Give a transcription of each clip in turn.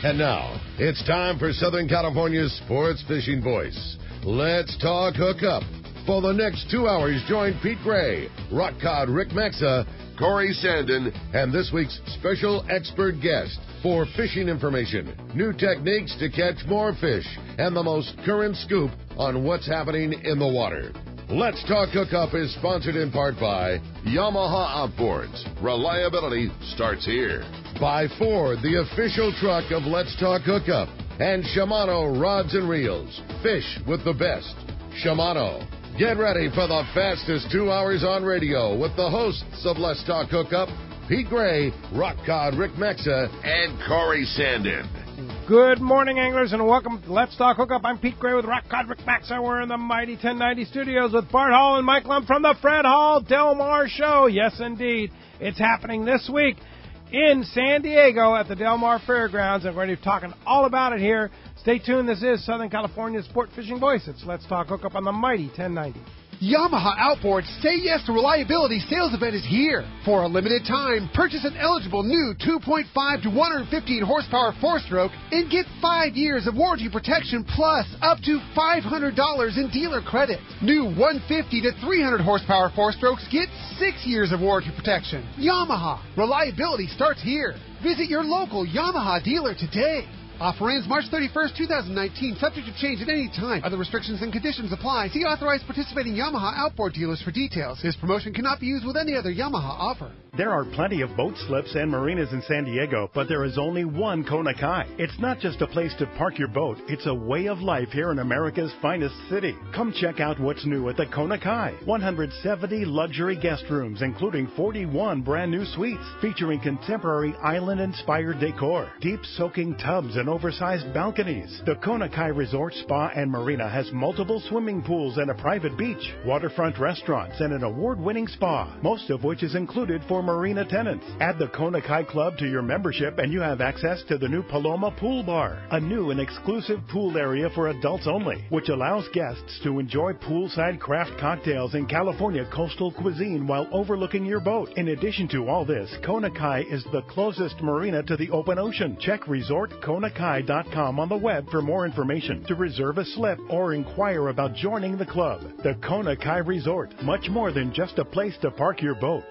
And now, it's time for Southern California's sports fishing voice. Let's talk hookup. For the next 2 hours, join Pete Gray, Rock Cod Rick Maxa, Corey Sandin, and this week's special expert guest for fishing information, new techniques to catch more fish, and the most current scoop on what's happening in the water. Let's Talk Hookup is sponsored in part by Yamaha Outboards. Reliability starts here. By Ford, the official truck of Let's Talk Hookup. And Shimano Rods and Reels. Fish with the best. Shimano. Get ready for the fastest 2 hours on radio with the hosts of Let's Talk Hookup, Pete Gray, Rock Cod Rick Maxa, and Corey Sandin. Good morning, anglers, and welcome to Let's Talk Hookup. I'm Pete Gray with Rock Cod Rick Maxa. We're in the mighty 1090 studios with Bart Hall and Mike Lum from the Fred Hall Del Mar Show. Yes, indeed. It's happening this week in San Diego at the Del Mar Fairgrounds, and we're going to be talking all about it here. Stay tuned. This is Southern California's sport fishing voice. It's Let's Talk Hookup on the mighty 1090. Yamaha Outboards Say Yes to Reliability sales event is here. For a limited time, purchase an eligible new 2.5 to 115 horsepower four-stroke and get 5 years of warranty protection plus up to $500 in dealer credit. New 150 to 300 horsepower four-strokes get 6 years of warranty protection. Yamaha. Reliability starts here. Visit your local Yamaha dealer today. Offer ends March 31st, 2019, subject to change at any time. Other restrictions and conditions apply. See authorized participating Yamaha outboard dealers for details. This promotion cannot be used with any other Yamaha offer. There are plenty of boat slips and marinas in San Diego, but there is only one Kona Kai. It's not just a place to park your boat. It's a way of life here in America's finest city. Come check out what's new at the Kona Kai. 170 luxury guest rooms, including 41 brand new suites, featuring contemporary island-inspired decor, deep soaking tubs, and oversized balconies. The Kona Kai Resort Spa and Marina has multiple swimming pools and a private beach, waterfront restaurants, and an award-winning spa, most of which is included for marina tenants. Add the Kona Kai Club to your membership and you have access to the new Paloma Pool Bar, a new and exclusive pool area for adults only, which allows guests to enjoy poolside craft cocktails and California coastal cuisine while overlooking your boat. In addition to all this, Kona Kai is the closest marina to the open ocean. Check resortkonakai.com on the web for more information, to reserve a slip or inquire about joining the club. The Kona Kai Resort, much more than just a place to park your boat.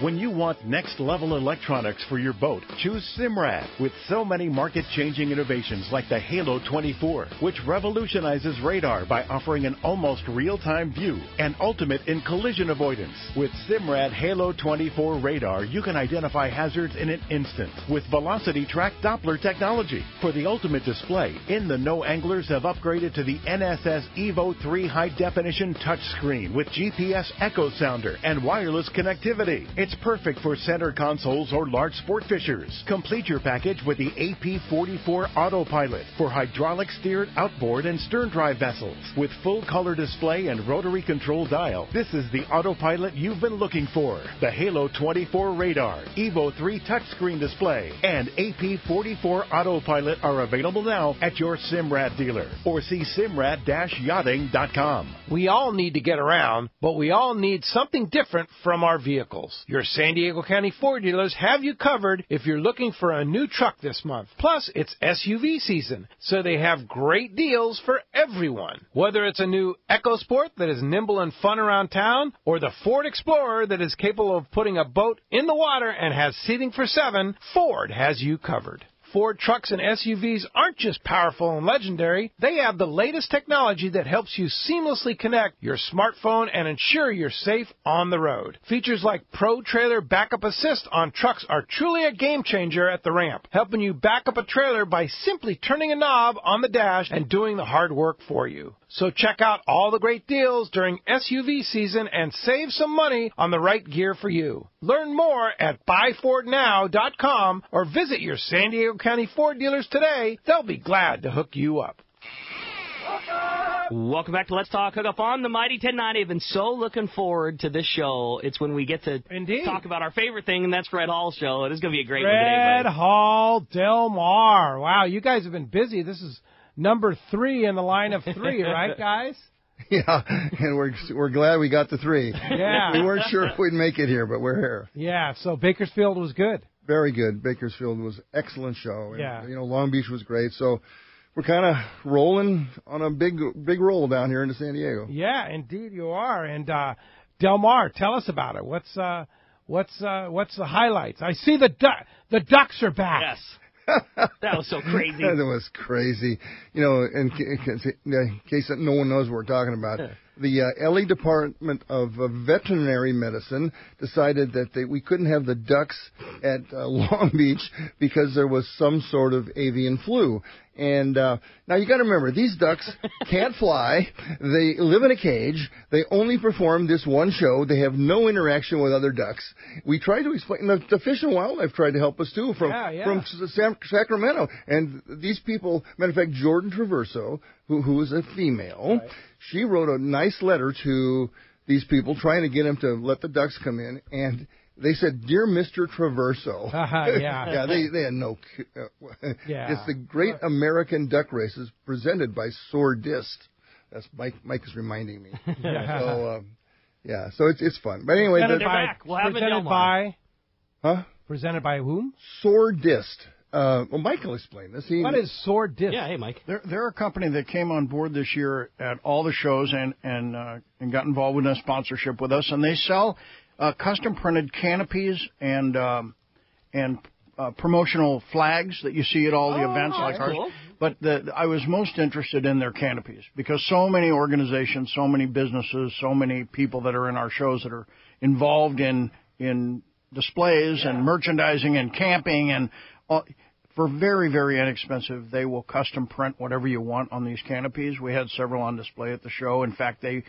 When you want next-level electronics for your boat, choose Simrad. With so many market-changing innovations like the Halo 24, which revolutionizes radar by offering an almost real-time view, and ultimate in collision avoidance. With Simrad Halo 24 radar, you can identify hazards in an instant with Velocity Track Doppler technology. For the ultimate display, In the Know anglers have upgraded to the NSS Evo 3 high-definition touchscreen with GPS echo sounder and wireless connectivity. It's perfect for center consoles or large sport fishers. Complete your package with the AP44 Autopilot for hydraulic steered outboard and stern drive vessels. With full color display and rotary control dial, this is the autopilot you've been looking for. The Halo 24 radar, Evo 3 touchscreen display, and AP44 Autopilot are available now at your Simrad dealer, or see simrad-yachting.com. We all need to get around, but we all need something different from our vehicles. Your San Diego County Ford dealers have you covered if you're looking for a new truck this month. Plus, it's SUV season, so they have great deals for everyone. Whether it's a new EcoSport that is nimble and fun around town, or the Ford Explorer that is capable of putting a boat in the water and has seating for 7, Ford has you covered. Ford trucks and SUVs aren't just powerful and legendary. They have the latest technology that helps you seamlessly connect your smartphone and ensure you're safe on the road. Features like Pro Trailer Backup Assist on trucks are truly a game changer at the ramp, helping you back up a trailer by simply turning a knob on the dash and doing the hard work for you. So check out all the great deals during SUV season and save some money on the right gear for you. Learn more at buyfordnow.com or visit your San Diego County Ford dealers today. They'll be glad to hook you up. Welcome back to Let's Talk Hookup on the Mighty 1090. I've been so looking forward to this show. It's when we get to talk about our favorite thing, and that's Fred Hall's show. It is going to be a great one today. Fred Hall Del Mar. Wow, you guys have been busy. This is number 3 in the line of 3, right, guys? Yeah, and we're glad we got the 3. Yeah. We weren't sure if we'd make it here, but we're here. Yeah, so Bakersfield was good. Very good. Bakersfield was an excellent show. And, Yeah. Long Beach was great. So we're kind of rolling on a big roll down here into San Diego. Yeah, indeed you are. And Del Mar, tell us about it. What's the highlights? I see the Ducks are back. Yes. That was so crazy. That was crazy. In case no one knows what we're talking about, the LA Department of Veterinary Medicine decided that we couldn't have the ducks at Long Beach because there was some sort of avian flu. And now you got to remember, these ducks can't fly. They live in a cage. They only perform this one show. They have no interaction with other ducks. We tried to explain. The Fish and Wildlife tried to help us too from Sacramento. And these people, matter of fact, Jordan Traverso, who is a female, right. She wrote a nice letter to these people trying to get them to let the ducks come in. And they said, "Dear Mr. Traverso." Yeah. They had no. It's the Great American Duck Races presented by Swordist. That's Mike is reminding me. So it's fun. But anyway, presented by. Huh? Presented by whom? Swordist. Mike will explain this. What is Swordist? Yeah, hey, Mike. They're a company that came on board this year at all the shows and got involved with a sponsorship with us, and they sell custom printed canopies and promotional flags that you see at all the events like ours. Cool. But I was most interested in their canopies because so many organizations, so many businesses, so many people that are in our shows that are involved in displays and merchandising and camping and for very, very inexpensive, they will custom print whatever you want on these canopies. We had several on display at the show. In fact, they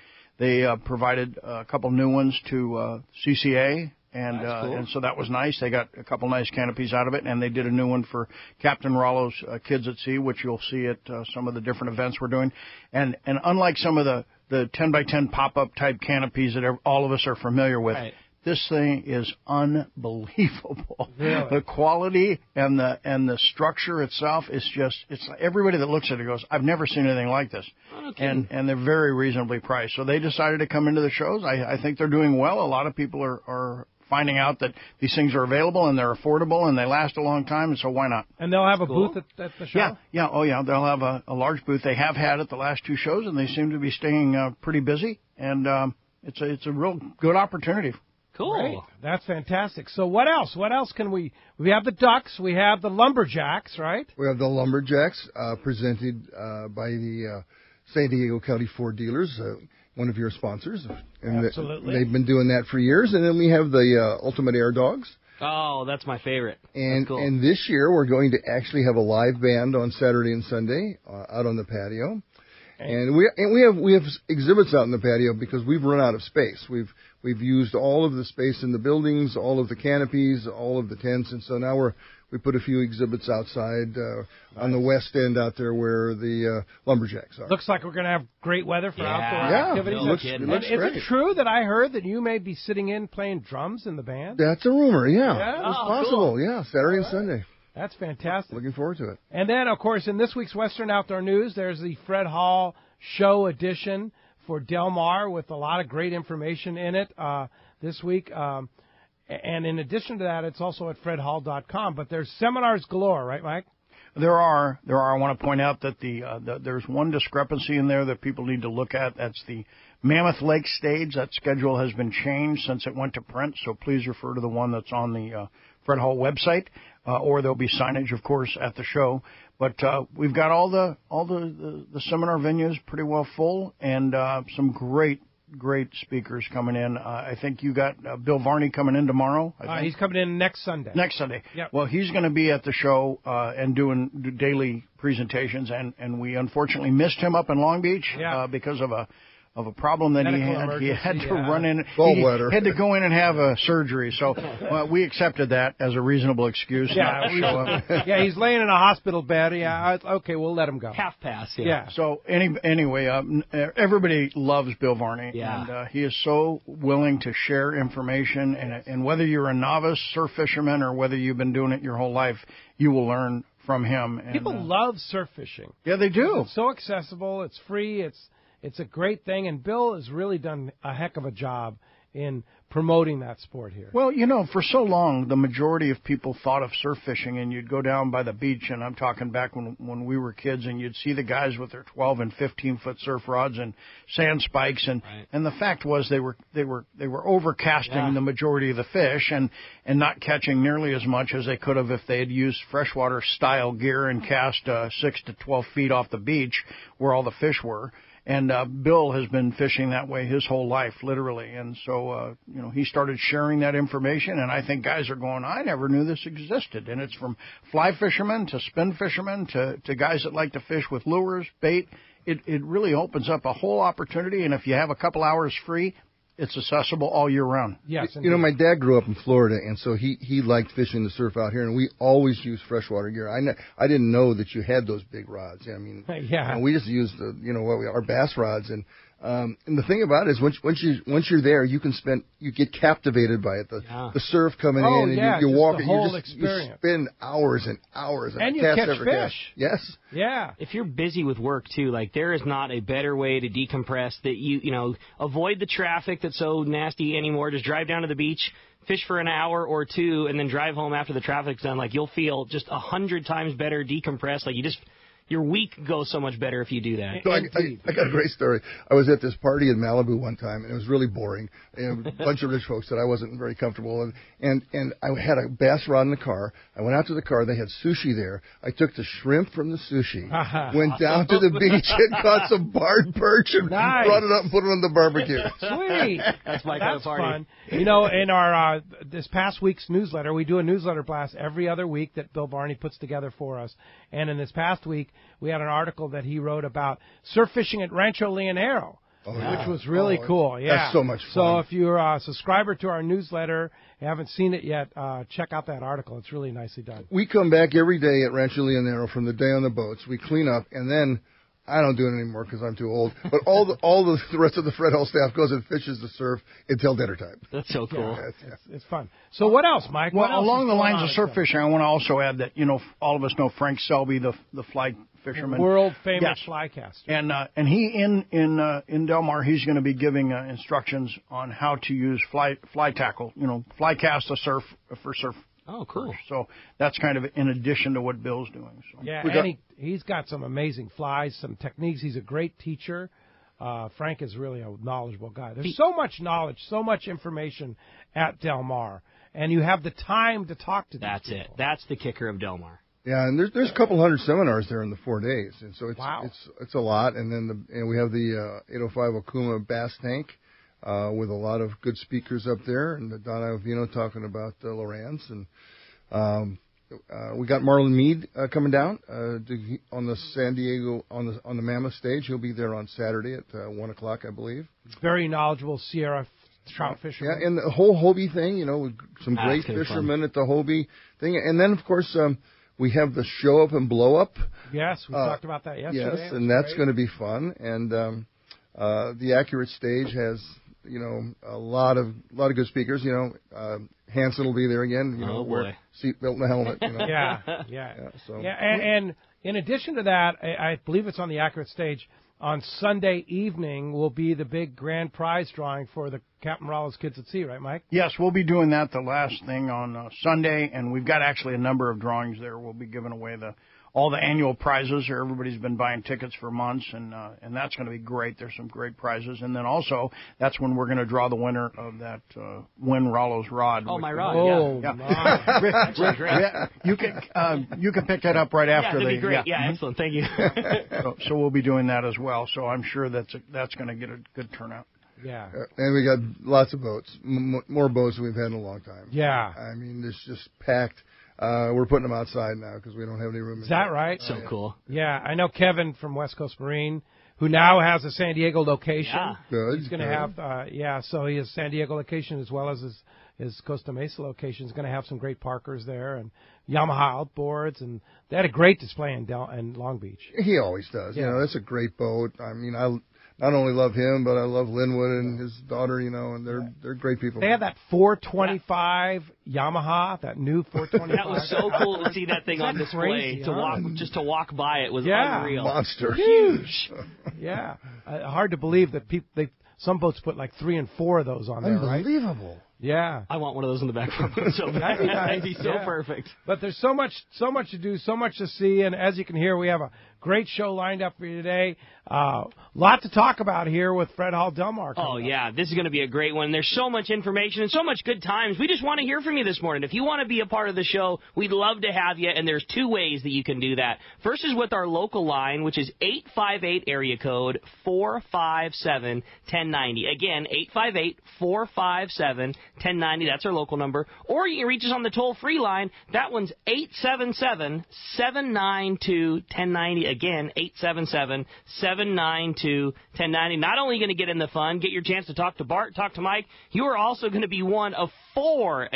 provided a couple new ones to CCA, and so that was nice. They got a couple nice canopies out of it, and they did a new one for Captain Rollo's Kids at Sea, which you'll see at some of the different events we're doing. And unlike some of the 10x10 pop-up type canopies that all of us are familiar with, right. This thing is unbelievable. Really? The quality and the structure itself is it's everybody that looks at it goes, I've never seen anything like this. Okay. And they're very reasonably priced. So they decided to come into the shows. I think they're doing well. A lot of people are finding out that these things are available and they're affordable and they last a long time, and so why not? And they'll have a booth at the show? Yeah. Oh, yeah. They'll have a large booth. They have had it the last two shows, and they seem to be staying pretty busy. And it's a real good opportunity. Cool. Great. That's fantastic. So what else? What else can we have the Ducks, we have the Lumberjacks, right? We have the Lumberjacks presented by the San Diego County Ford Dealers, one of your sponsors. And absolutely. They've been doing that for years. And then we have the Ultimate Air Dogs. Oh, that's my favorite. And cool. And this year we're going to actually have a live band on Saturday and Sunday out on the patio. And we have exhibits out in the patio because we've run out of space. We've used all of the space in the buildings, all of the canopies, all of the tents, and so now we put a few exhibits outside on the west end out there where the Lumberjacks are. Looks like we're going to have great weather for outdoor activities. It looks great. Is it true that I heard that you may be sitting in playing drums in the band? That's a rumor, yeah. It's possible, cool. Yeah, Saturday and Sunday. That's fantastic. Looking forward to it. And then, of course, in this week's Western Outdoor News, there's the Fred Hall Show edition for Del Mar with a lot of great information in it this week. And in addition to that, it's also at fredhall.com. But there's seminars galore, right, Mike? There are. I want to point out that there's one discrepancy in there that people need to look at. That's the Mammoth Lake stage. That schedule has been changed since it went to print, so please refer to the one that's on the Fred Hall website, or there'll be signage, of course, at the show. But we've got all the seminar venues pretty well full, and some great speakers coming in. I think you got Bill Varney coming in tomorrow. He's coming in next Sunday. Next Sunday. Yep. Well, he's going to be at the show and doing daily presentations, and we unfortunately missed him up in Long Beach because of a problem that he had to run in. He had to go in and have a surgery. So we accepted that as a reasonable excuse not to show up. Yeah, he's laying in a hospital bed. Yeah, okay, we'll let him go. Half pass, yeah. So anyway, everybody loves Bill Varney. Yeah. And he is so willing to share information. And whether you're a novice surf fisherman or whether you've been doing it your whole life, you will learn from him. And, people love surf fishing. Yeah, they do. It's so accessible. It's free. It's a great thing, and Bill has really done a heck of a job in promoting that sport here. Well, for so long, the majority of people thought of surf fishing, and you'd go down by the beach, and I'm talking back when we were kids, and you'd see the guys with their 12 and 15-foot surf rods and sand spikes, and the fact was they were overcasting the majority of the fish and not catching nearly as much as they could have if they had used freshwater style gear and cast 6 to 12 feet off the beach where all the fish were. And Bill has been fishing that way his whole life, literally. And so, he started sharing that information, and I think guys are going, I never knew this existed. And it's from fly fishermen to spin fishermen to guys that like to fish with lures, bait. It really opens up a whole opportunity, and if you have a couple hours free, it's accessible all year round. Yes, my dad grew up in Florida, and so he liked fishing the surf out here, and we always used freshwater gear. I didn't know that you had those big rods. I mean, we just used our bass rods, and the thing about it is once you're there, you get captivated by it. The surf coming in, and you walk, you spend hours and hours, and you catch fish. Yes. Yeah. If you're busy with work too, like there is not a better way to decompress that you avoid the traffic that's so nasty anymore. Just drive down to the beach, fish for an hour or two, and then drive home after the traffic's done. Like you'll feel just 100 times better decompressed. Like your week goes so much better if you do that. So I got a great story. I was at this party in Malibu one time, and it was really boring. A bunch of rich folks that I wasn't very comfortable in. And I had a bass rod in the car. I went out to the car. They had sushi there. I took the shrimp from the sushi, went down to the beach and caught some Bart perch and brought it up and put it on the barbecue. Sweet. That's my kind of party. Fun. In our this past week's newsletter, we do a newsletter blast every other week that Bill Varney puts together for us. And in this past week, we had an article that he wrote about surf fishing at Rancho Leonero, which was really cool. Yeah, that's so much fun. So if you're a subscriber to our newsletter, you haven't seen it yet, check out that article. It's really nicely done. We come back every day at Rancho Leonero from the day on the boats. We clean up, and then I don't do it anymore because I'm too old. But all the rest of the Fred Hall staff goes and fishes the surf until dinner time. That's so cool. Yeah, it's fun. So what else, Mike? Well, along the lines of surf fishing, I want to also add that all of us know Frank Selby, the fly fisherman, world famous fly caster, and he in Del Mar, he's going to be giving instructions on how to use fly tackle, fly cast a surf for surf. Oh, cool. So that's kind of in addition to what Bill's doing. So. Yeah, and he's got some amazing flies, some techniques. He's a great teacher. Frank is really a knowledgeable guy. There's so much knowledge, so much information at Del Mar, and you have the time to talk to these people. That's it. That's the kicker of Del Mar. Yeah, and there's a couple hundred seminars there in the 4 days, and so it's a lot. And then we have the 805 Okuma Bass Tank. With a lot of good speakers up there, and Don Iovino talking about Lowrance, and we got Marlon Mead coming down on the San Diego on the Mammoth stage. He'll be there on Saturday at 1:00, I believe. Very knowledgeable Sierra trout fisherman. Yeah, and the whole Hobie thing, with some great fishermen at the Hobie thing, and then of course we have the show up and blow up. Yes, we talked about that yesterday. Yes, and that's going to be fun, and the Accurate stage has. A lot of good speakers. Hanson will be there again. Wear seatbelt and a helmet. And in addition to that, I believe it's on the Accurate stage on Sunday evening will be the big grand prize drawing for the Captain Rollo's Kids at Sea, right, Mike? Yes, we'll be doing that the last thing on Sunday, and we've got actually a number of drawings there. We'll be giving away all the annual prizes. Everybody's been buying tickets for months, and that's going to be great. There's some great prizes, and then also that's when we're going to draw the winner of that Win Rollo's rod. Oh, my rod! Yeah. You can pick that up right after. That'd be great. Yeah, excellent. Thank you. So we'll be doing that as well. So I'm sure that's going to get a good turnout. Yeah. And we got lots of boats, more boats than we've had in a long time. Yeah. I mean, it's just packed. We're putting them outside now because we don't have any room. Is that right? So cool. Yeah, I know Kevin from West Coast Marine, who now has a San Diego location. Yeah. Good. He's going to have, so he has San Diego location as well as his Costa Mesa location. He's going to have some great parkers there and Yamaha outboards, and they had a great display in Long Beach. He always does. Yeah. That's a great boat. I mean, I not only love him, but I love Linwood and his daughter, and they're great people. They had that 425 Yamaha, that new 425. That was so cool to see that thing on display. Crazy, to walk by it was unreal. Monster. Huge. Yeah. Hard to believe that some boats put like 3 and 4 of those on there, right? Unbelievable. Yeah. I want one of those in the back of our boat so bad. That'd be so perfect. But there's so much to do, so much to see, and as you can hear, we have a great show lined up for you today. Lot to talk about here with Fred Hall Del Mar. Oh, yeah, this is going to be a great one. There's so much information and so much good times. We just want to hear from you this morning. If you want to be a part of the show, we'd love to have you, and there's 2 ways that you can do that. First is with our local line, which is 858 area code 457-1090. Again, 858-457-1090. That's our local number. Or you can reach us on the toll-free line. That one's 877-792-1090. Again, 877-792-1090. Not only are you going to get in the fun, get your chance to talk to Bart, talk to Mike, you are also going to be one of 4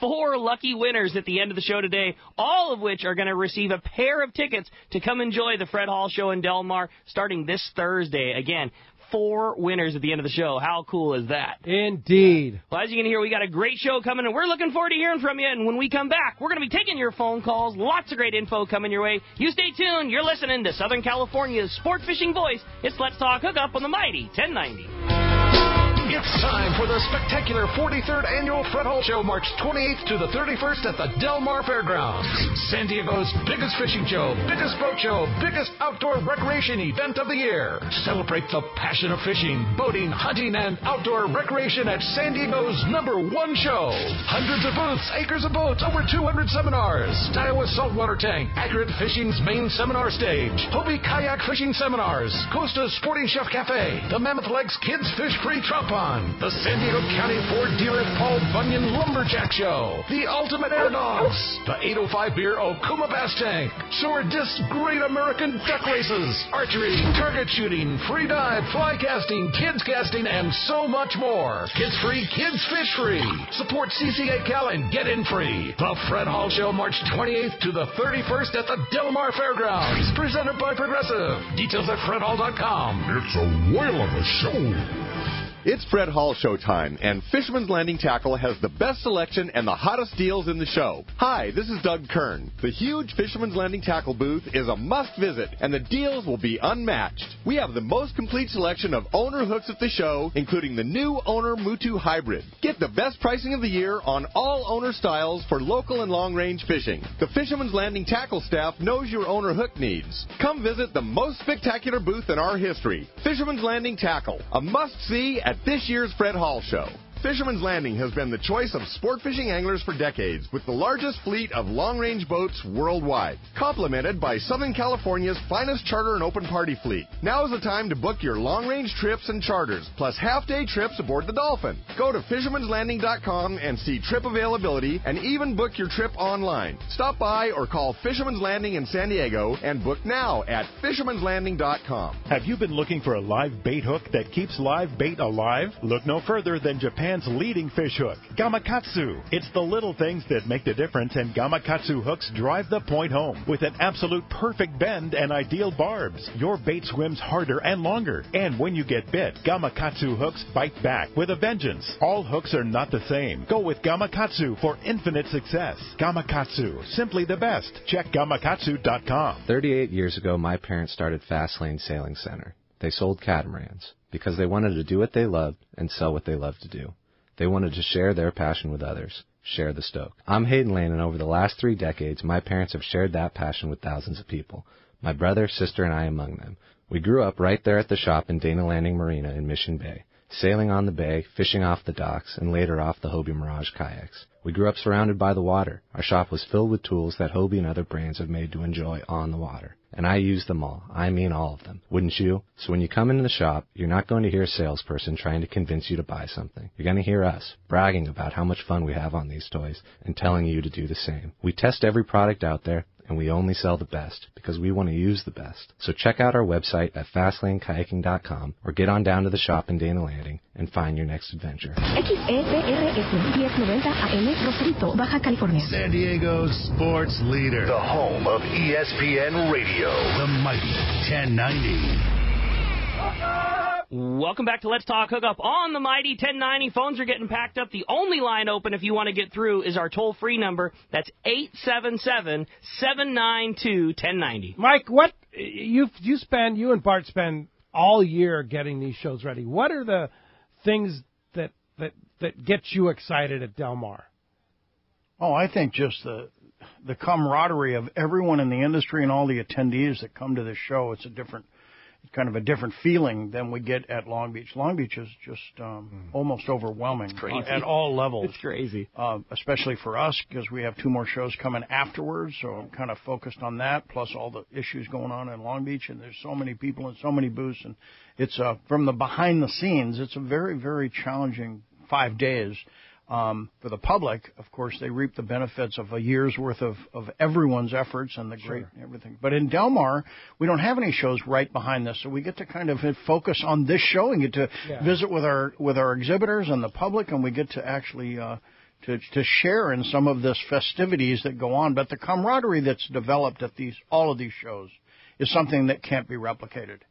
lucky winners at the end of the show today, all of which are going to receive a pair of tickets to come enjoy the Fred Hall Show in Del Mar starting this Thursday. Again, 4 winners at the end of the show. How cool is that? Indeed. Well, as you can hear, we got a great show coming, and we're looking forward to hearing from you. And when we come back, we're going to be taking your phone calls. Lots of great info coming your way. You stay tuned. You're listening to Southern California's sport fishing voice. It's Let's Talk Hookup on the Mighty 1090. It's time for the spectacular 43rd Annual Fred Hall Show, March 28th to the 31st at the Del Mar Fairgrounds. San Diego's biggest fishing show, biggest boat show, biggest outdoor recreation event of the year. Celebrate the passion of fishing, boating, hunting, and outdoor recreation at San Diego's #1 show. Hundreds of booths, acres of boats, over 200 seminars. Iowa Saltwater Tank, Accurate Fishing's main seminar stage. Hobie Kayak Fishing Seminars. Costa Sporting Chef Cafe. The Mammoth Lakes Kids Fish Free Trout Pond. The San Diego County Ford Dealer Paul Bunyan Lumberjack Show. The Ultimate Air Dogs. The 805 Beer Okuma Bass Tank. Sword Disc Great American Duck Races. Archery, target shooting, free dive, fly casting, kids casting, and so much more. Kids free, kids fish free. Support CCA Cal and get in free. The Fred Hall Show, March 28th to the 31st at the Del Mar Fairgrounds. Presented by Progressive. Details at fredhall.com. It's a whale of a show. It's Fred Hall Showtime, and Fisherman's Landing Tackle has the best selection and the hottest deals in the show. Hi, this is Doug Kern. The huge Fisherman's Landing Tackle booth is a must-visit, and the deals will be unmatched. We have the most complete selection of owner hooks at the show, including the new Owner Mutu Hybrid. Get the best pricing of the year on all owner styles for local and long-range fishing. The Fisherman's Landing Tackle staff knows your owner hook needs. Come visit the most spectacular booth in our history, Fisherman's Landing Tackle, a must-see at this year's Fred Hall Show. Fisherman's Landing has been the choice of sport fishing anglers for decades, with the largest fleet of long-range boats worldwide, complemented by Southern California's finest charter and open party fleet. Now is the time to book your long-range trips and charters, plus half-day trips aboard the Dolphin. Go to fishermanslanding.com and see trip availability, and even book your trip online. Stop by or call Fisherman's Landing in San Diego and book now at fishermanslanding.com. Have you been looking for a live bait hook that keeps live bait alive? Look no further than Japan's leading fish hook, Gamakatsu. It's the little things that make the difference, and Gamakatsu hooks drive the point home with an absolute perfect bend and ideal barbs. Your bait swims harder and longer, and when you get bit, Gamakatsu hooks bite back with a vengeance. All hooks are not the same. Go with Gamakatsu for infinite success. Gamakatsu, simply the best. Check Gamakatsu.com. 38 years ago, my parents started Fastlane Sailing Center. They sold catamarans because they wanted to do what they loved and sell what they loved to do. They wanted to share their passion with others, share the stoke. I'm Hayden Lane, and over the last 3 decades, my parents have shared that passion with thousands of people, my brother, sister, and I among them. We grew up right there at the shop in Dana Landing Marina in Mission Bay, sailing on the bay, fishing off the docks, and later off the Hobie Mirage kayaks. We grew up surrounded by the water. Our shop was filled with tools that Hobie and other brands have made to enjoy on the water. And I use them all. I mean all of them. Wouldn't you? So when you come into the shop, you're not going to hear a salesperson trying to convince you to buy something. You're going to hear us bragging about how much fun we have on these toys and telling you to do the same. We test every product out there, and we only sell the best because we want to use the best. So check out our website at fastlanekayaking.com or get on down to the shop in Dana Landing and find your next adventure. XEPRS 1090 AM, Rosarito, Baja California. San Diego's sports leader. The home of ESPN Radio. The mighty 1090. Welcome back to Let's Talk Hookup on the Mighty 1090. Phones are getting packed up. The only line open if you want to get through is our toll-free number. That's 877-792-1090. Mike, what you and Bart spend all year getting these shows ready. What are the things that get you excited at Del Mar? Oh, I think just the camaraderie of everyone in the industry and all the attendees that come to this show. It's kind of a different feeling than we get at Long Beach. Long Beach is just almost overwhelming at all levels. It's crazy. Especially for us because we have 2 more shows coming afterwards, so I'm kind of focused on that, plus all the issues going on in Long Beach, and there's so many people and so many booths, and it's from the behind the scenes, it's a very, very challenging 5 days. For the public, of course, they reap the benefits of a year's worth of everyone's efforts and the great everything. But in Del Mar, we don't have any shows right behind this, so we get to kind of focus on this show and get to visit with our exhibitors and the public, and we get to actually to share in some of this festivities that go on. But the camaraderie that's developed at all of these shows is something that can't be replicated.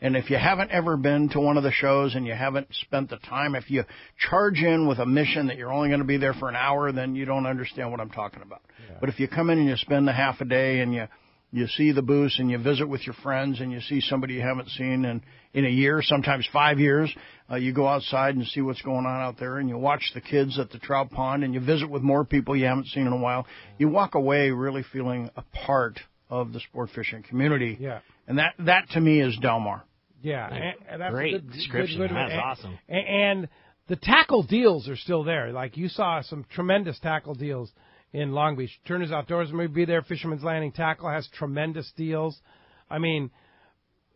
And if you haven't ever been to one of the shows and you haven't spent the time, if you charge in with a mission that you're only going to be there for an hour, then you don't understand what I'm talking about. Yeah. But if you come in and you spend a half a day and you see the booths and you visit with your friends and you see somebody you haven't seen in a year, sometimes 5 years, you go outside and see what's going on out there and you watch the kids at the trout pond and you visit with more people you haven't seen in a while. You walk away really feeling a part of the sport fishing community. Yeah. And that to me is Del Mar. Yeah, and that's great a good description. That's awesome. And the tackle deals are still there. Like you saw some tremendous tackle deals in Long Beach. Turner's Outdoors may be there. Fisherman's Landing Tackle has tremendous deals. I mean,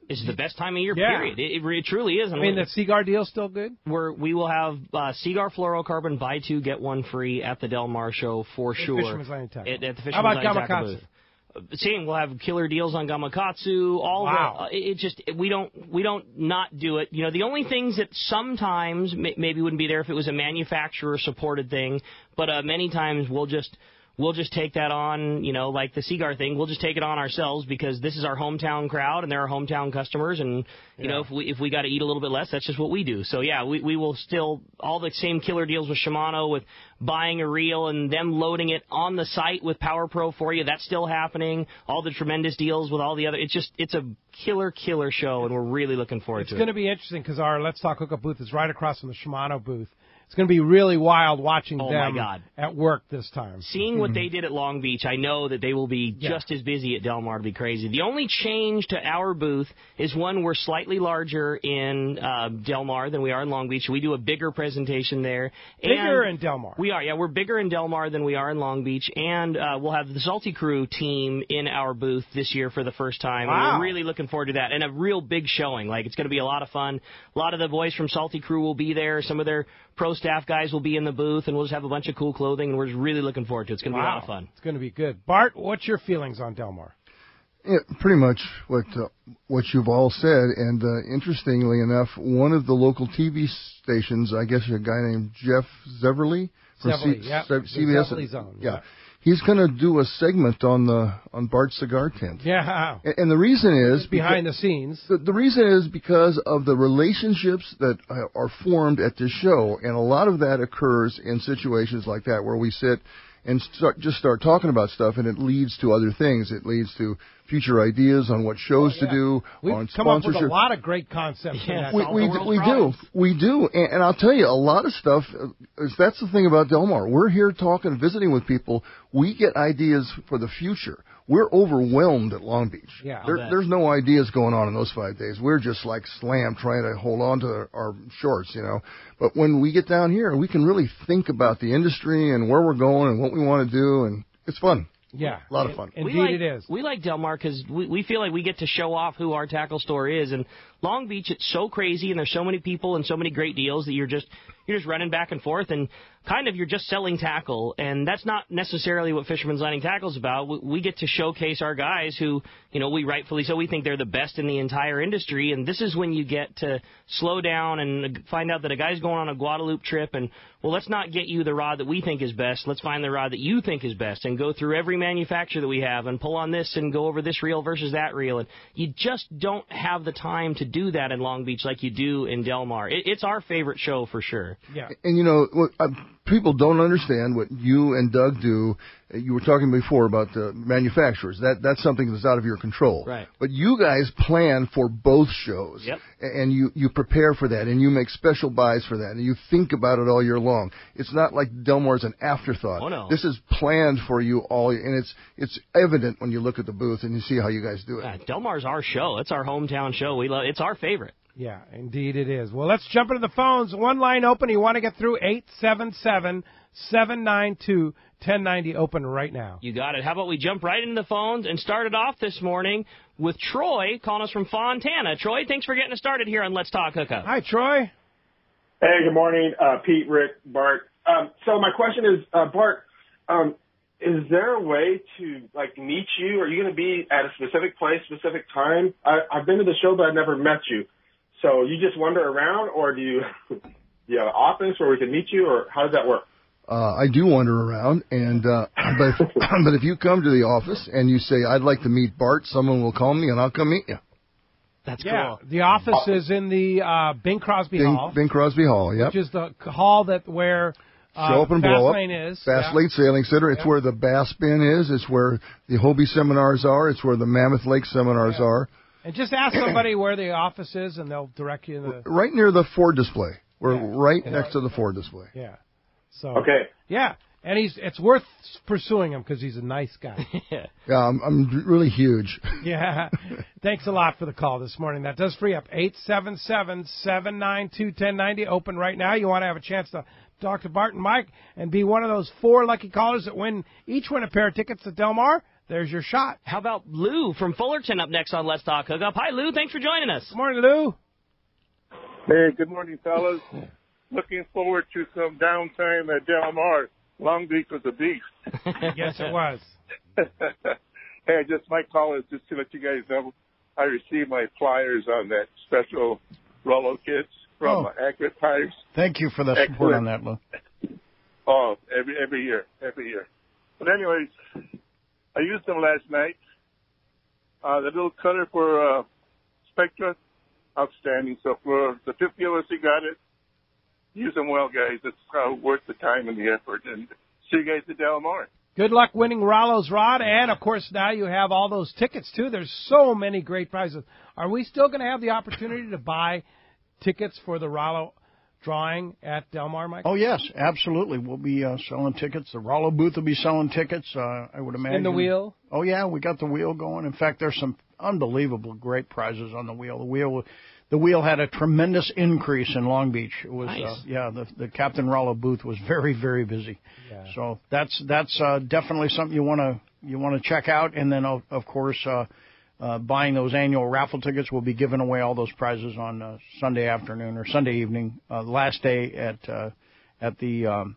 it's the best time of year. Period. It truly is. I mean, the Seagar deal's still good. We will have Seagar fluorocarbon buy 2 get 1 free at the Del Mar show for sure. Fisherman's Landing Tackle. At the Fisherman's How about Landing Tackle Gamakatsu? booth. Same, we'll have killer deals on Gamakatsu. We don't not do it. You know, the only things that sometimes maybe wouldn't be there if it was a manufacturer supported thing, but many times we'll just take that on, you know, like the Seagar thing. We'll just take it on ourselves because this is our hometown crowd and they're our hometown customers. And, you know, if we got to eat a little bit less, that's just what we do. So, yeah, we will still all the same killer deals with Shimano, with buying a reel and them loading it on the site with Power Pro for you. That's still happening. All the tremendous deals with all the other. It's a killer show, and we're really looking forward to it. It's going to be interesting because our Let's Talk Hookup booth is right across from the Shimano booth. It's going to be really wild watching them at work this time. Seeing what they did at Long Beach, I know that they will be just as busy at Del Mar. To be crazy. The only change to our booth is one, we're slightly larger in Del Mar than we are in Long Beach. We do a bigger presentation there. Bigger in Del Mar. We are, yeah. We're bigger in Del Mar than we are in Long Beach. And we'll have the Salty Crew team in our booth this year for the first time. Wow. And we're really looking forward to that. And a real big showing. Like, it's going to be a lot of fun. A lot of the boys from Salty Crew will be there. Some of their pro staff guys will be in the booth, and we'll just have a bunch of cool clothing, and we're just really looking forward to it. It's going to be a lot of fun. It's going to be good. Bart, what's your feelings on Del Mar? Yeah, pretty much what you've all said, and interestingly enough, one of the local TV stations, I guess a guy named Jeff Zeverly from CBS, Zeverly Zone. Yeah. He's going to do a segment on Bart's Cigar Tent. Yeah. And the reason is behind the scenes. The reason is because of the relationships that are formed at this show, and a lot of that occurs in situations like that where we sit and start talking about stuff, and it leads to other things. It leads to future ideas on what shows to do, on sponsorship. We've come up with a lot of great concepts. We do. And I'll tell you, a lot of stuff, that's the thing about Del Mar. We're here talking, visiting with people. We get ideas for the future. We're overwhelmed at Long Beach. Yeah, there's no ideas going on in those 5 days. We're just like slammed trying to hold on to our shorts, you know. But when we get down here, we can really think about the industry and where we're going and what we want to do, and it's fun. Yeah. A lot of fun. Indeed it is. We like Del Mar because we feel like we get to show off who our tackle store is. And Long Beach, it's so crazy, and there's so many people and so many great deals that you're just running back and forth, and kind of you're just selling tackle. And that's not necessarily what Fisherman's Landing Tackle is about. We get to showcase our guys who, you know, we rightfully so, we think they're the best in the entire industry. And this is when you get to slow down and find out that a guy's going on a Guadalupe trip, and, well, let's not get you the rod that we think is best. Let's find the rod that you think is best and go through every manufacturer that we have and pull on this and go over this reel versus that reel. And you just don't have the time to do that in Long Beach like you do in Del Mar. It's our favorite show for sure. sure. Yeah. And, people don't understand what you and Doug do. You were talking before about the manufacturers. That's something that's out of your control. Right. But you guys plan for both shows. Yep. And you prepare for that, and you make special buys for that, and you think about it all year long. It's not like Del Mar's an afterthought. Oh, no. This is planned for you all, and it's evident when you look at the booth and you see how you guys do it. Yeah, Del Mar's our show. It's our hometown show. It's our favorite. Yeah, indeed it is. Well, let's jump into the phones. One line open. You want to get through 877-792-1090 open right now. You got it. How about we jump right into the phones and start it off this morning with Troy calling us from Fontana. Troy, thanks for getting us started here on Let's Talk Hookup. Hi, Troy. Hey, good morning, Pete, Rick, Bart. So my question is, Bart, is there a way to, meet you? Are you going to be at a specific place, specific time? I've been to the show, but I've never met you. So you just wander around, or do you have an office where we can meet you, or how does that work? I do wander around, and but if you come to the office and you say, I'd like to meet Bart, someone will call me, and I'll come meet you. That's cool. cool. The office is in the Bing Crosby Hall. Bing Crosby Hall, yep. Which is the hall where Show Up and Blow Up. Fastlane is. Fastlane Sailing Center. It's where the Bass Bin is. It's where the Hobie seminars are. It's where the Mammoth Lake seminars are. And just ask somebody where the office is, and they'll direct you in the... Right near the Ford display. We're right next to the Ford display. Yeah. So. Okay. Yeah, and it's worth pursuing him because he's a nice guy. Yeah, I'm really huge. Yeah. Thanks a lot for the call this morning. That does free up 877-792-1090. Open right now. You want to have a chance to talk to Bart and Mike and be one of those 4 lucky callers that each win a pair of tickets to Del Mar. There's your shot. How about Lou from Fullerton up next on Let's Talk Hookup? Hi, Lou. Thanks for joining us. Good morning, Lou. Hey, good morning, fellas. Looking forward to some downtime at Del Mar. Long Beach was a beast. Yes, it was. Hey, my call is just to let you guys know I received my flyers on that special Rollo kits from Accurate Tires. Thank you for the support on that, Lou. Oh, every year. But anyways, I used them last night. The little cutter for Spectra, outstanding. So for the 50 of us who got it, use them well, guys. It's worth the time and the effort. And see you guys at Del Mar. Good luck winning Rollo's rod. And, of course, now you have all those tickets, too. There's so many great prizes. Are we still going to have the opportunity to buy tickets for the Rollo drawing at Del Mar, Mike? Oh, yes, absolutely. We'll be selling tickets. The Rollo booth will be selling tickets, I would imagine. In the wheel? Oh, yeah, we got the wheel going. In fact, there's some unbelievable great prizes on the wheel. The wheel had a tremendous increase in Long Beach. It was, nice. The Captain Rollo booth was very, very busy. Yeah. So that's definitely something you want to check out. And then, of course, buying those annual raffle tickets. We'll be giving away all those prizes on Sunday afternoon or Sunday evening, last day at the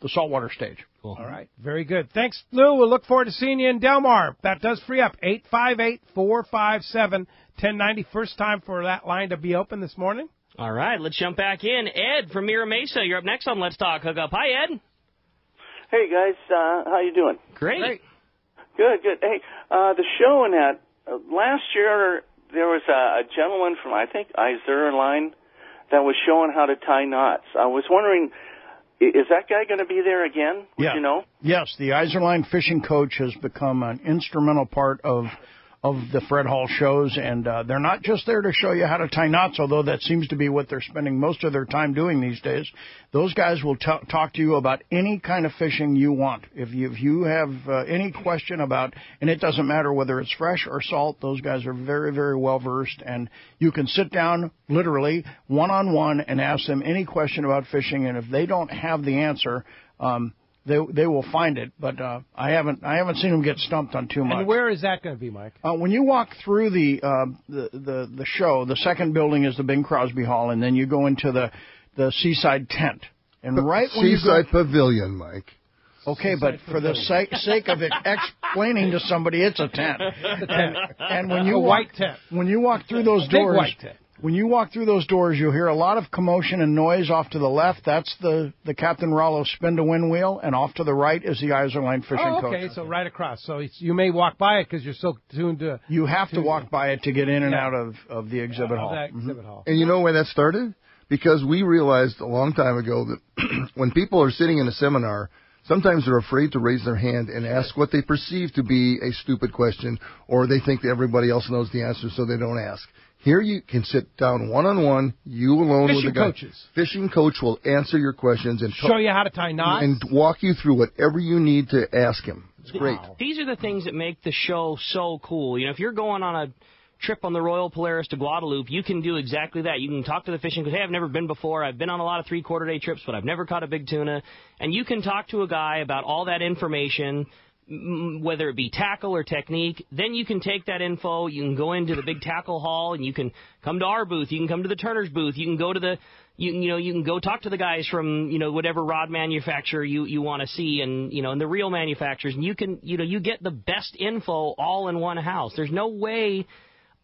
saltwater stage. Cool. All right. Very good. Thanks, Lou. We'll look forward to seeing you in Del Mar. That does free up 858-457-1090. First time for that line to be open this morning. All right. Let's jump back in. Ed from Mira Mesa, you're up next on Let's Talk Hookup. Hi, Ed. Hey, guys. How you doing? Great. Good. Hey, the show in that last year there was a gentleman from, I think, Iser line that was showing how to tie knots. I was wondering, is that guy going to be there again? Would you know? Yes, the Iserline fishing coach has become an instrumental part of the Fred Hall shows, and they're not just there to show you how to tie knots, although that seems to be what they're spending most of their time doing these days. Those guys will talk to you about any kind of fishing you want. If you have any question about, and it doesn't matter whether it's fresh or salt, those guys are very, very well versed, and you can sit down literally one-on-one and ask them any question about fishing, and if they don't have the answer, they will find it, but I haven't seen them get stumped on too much. And where is that going to be, Mike? When you walk through the show, the second building is the Bing Crosby Hall, and then you go into the Seaside Tent. And right when you go, Seaside Pavilion, Mike. Okay, but for the sake of explaining to somebody, it's a tent. And when you white tent. When you walk through those doors, big white tent. When you walk through those doors, you'll hear a lot of commotion and noise off to the left. That's the Captain Rollo spin-to-win wheel, and off to the right is the Iserline fishing coach. Okay, so right across. So you may walk by it because you're so tuned to... You have to walk by it to get in and out of the exhibit hall. Exhibit hall. And you know where that started? because we realized a long time ago that when people are sitting in a seminar, sometimes they're afraid to raise their hand and ask what they perceive to be a stupid question, or they think that everybody else knows the answer, so they don't ask. Here you can sit down one-on-one, you alone with the guy. Fishing coach will answer your questions and show you how to tie knots and walk you through whatever you need to ask him. It's great. These are the things that make the show so cool. You know, if you're going on a trip on the Royal Polaris to Guadalupe, you can do exactly that. You can talk to the fishing because, hey, I've never been before. I've been on a lot of 3/4-day trips, but I've never caught a big tuna. And you can talk to a guy about all that information, whether it be tackle or technique. Then you can take that info, you can go into the big tackle hall, and you can come to our booth, you can come to the Turner's booth, you can go to the you can go talk to the guys from whatever rod manufacturer you want to see, and and the reel manufacturers, and you can you get the best info all in one house. There's no way.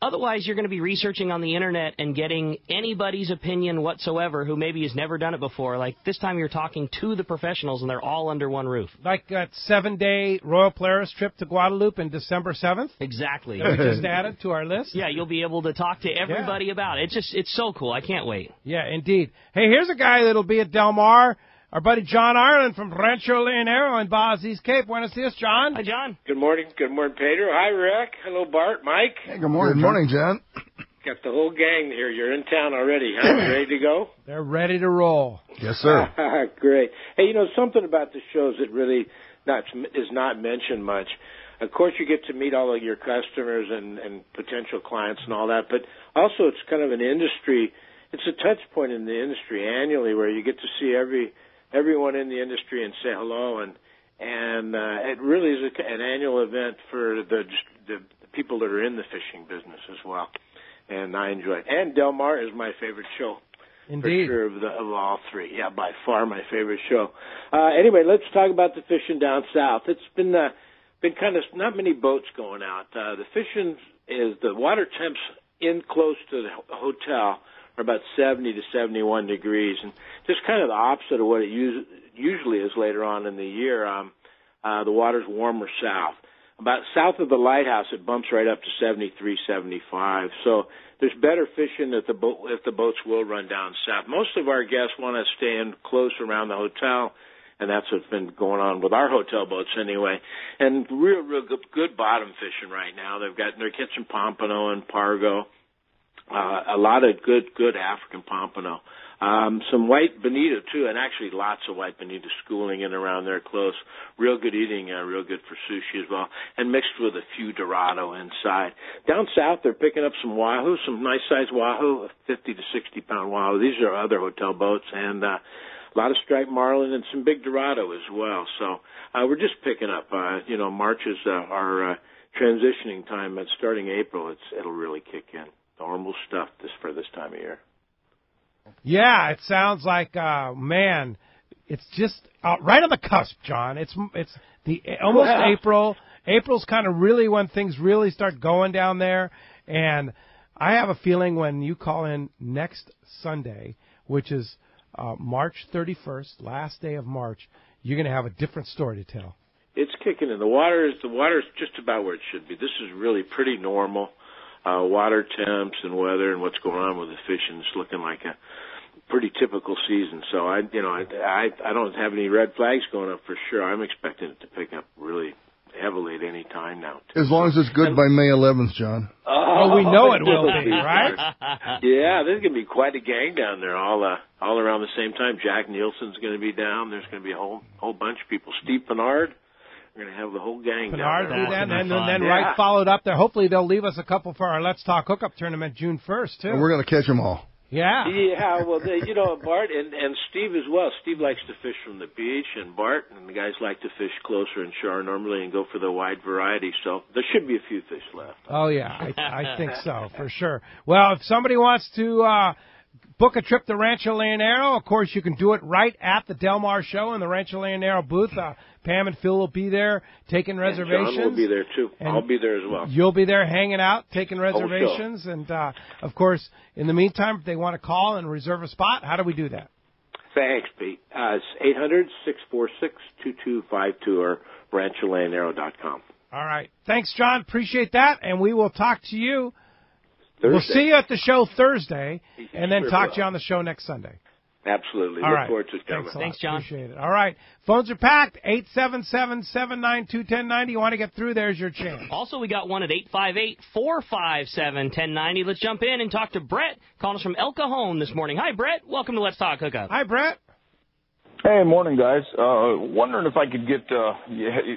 Otherwise, you're going to be researching on the Internet and getting anybody's opinion whatsoever who maybe has never done it before. Like, this time you're talking to the professionals, and they're all under one roof. Like that 7-day Royal Polaris trip to Guadalupe in December 7th? Exactly. That we just added to our list? Yeah, you'll be able to talk to everybody about it. It's so cool. I can't wait. Yeah, indeed. Hey, here's a guy that'll be at Del Mar. Our buddy John Ireland from Rancho Leonero in Baja East Cape. Buenos dias, John. Hi, John. Good morning. Good morning, Pedro. Hi, Rick. Hello, Bart. Mike. Hey, good morning. Good morning, John. Got the whole gang here. You're in town already, huh? Ready to go? They're ready to roll. Yes, sir. Great. Hey, something about the shows that really is not mentioned much. Of course, you get to meet all of your customers and potential clients and all that, but also it's kind of an industry. It's a touch point in the industry annually where you get to see everyone in the industry and say hello, and it really is an annual event for the people that are in the fishing business as well, and I enjoy it. And Del Mar is my favorite show. Indeed. For sure, of all three. Yeah, by far my favorite show. Anyway, let's talk about the fishing down south. It's been kind of not many boats going out. The fishing the water temps in close to the hotel are about 70 to 71 degrees, and just kind of the opposite of what it usually is later on in the year. The water's warmer south. About south of the lighthouse, it bumps right up to 73, 75. So there's better fishing if the boats will run down south. Most of our guests want to stay in close around the hotel, and that's what's been going on with our hotel boats anyway. And real good bottom fishing right now. They're catching pompano and pargo. A lot of good African pompano. Some white bonito, too, and actually lots of white bonito schooling in around there close. Real good eating, real good for sushi as well, and mixed with a few dorado inside. Down south, they're picking up some wahoo, some nice-sized wahoo, 50 to 60-pound wahoo. These are other hotel boats, and a lot of striped marlin and some big dorado as well. So we're just picking up. March is our transitioning time. Starting April, it'll really kick in. Normal stuff for this time of year. Yeah, it sounds like, man, it's just right on the cusp, John. It's almost April. April's kind of really when things really start going down there. And I have a feeling when you call in next Sunday, which is March 31st, last day of March, you're going to have a different story to tell. It's kicking in. The water's just about where it should be. This is really pretty normal. Water temps and weather and what's going on with the fishing is looking like a pretty typical season. So I don't have any red flags going up for sure. I'm expecting it to pick up really heavily at any time now, too. As long as it's good by May 11th, John. Oh, we know it will be, right? Yeah, there's going to be quite a gang down there all around the same time. Jack Nielsen's going to be down. There's going to be a whole bunch of people. Steve Pinard. We're going to have the whole gang down there. And then right followed up there. Hopefully they'll leave us a couple for our Let's Talk Hookup tournament June 1st, too. And we're going to catch them all. Yeah. Yeah, well, Bart and Steve as well. Steve likes to fish from the beach, and Bart and the guys like to fish closer inshore normally and go for the wide variety. So there should be a few fish left. Oh, yeah, I think so, for sure. Well, if somebody wants to book a trip to Rancho Leonero, of course, you can do it right at the Del Mar show in the Rancho Leonero booth. Pam and Phil will be there taking reservations. John will be there, too. I'll be there as well. You'll be there hanging out, taking reservations. And, of course, in the meantime, if they want to call and reserve a spot, how do we do that? Thanks, Pete. It's 800-646-2252 or rancholeonero.com. All right. Thanks, John. Appreciate that. And we will talk to you Thursday. We'll see you at the show Thursday, and then Sure talk will. to you on the show next Sunday. Absolutely. All Look right. forward to it, gentlemen. Thanks, John. Appreciate it. All right. Phones are packed. 877-792-1090. You want to get through, there's your chance. Also, we got one at 858-457-1090. Let's jump in and talk to Brett, calling us from El Cajon this morning. Hi, Brett. Welcome to Let's Talk Hookup. Hi, Brett. Hey, morning, guys. Wondering if I could get a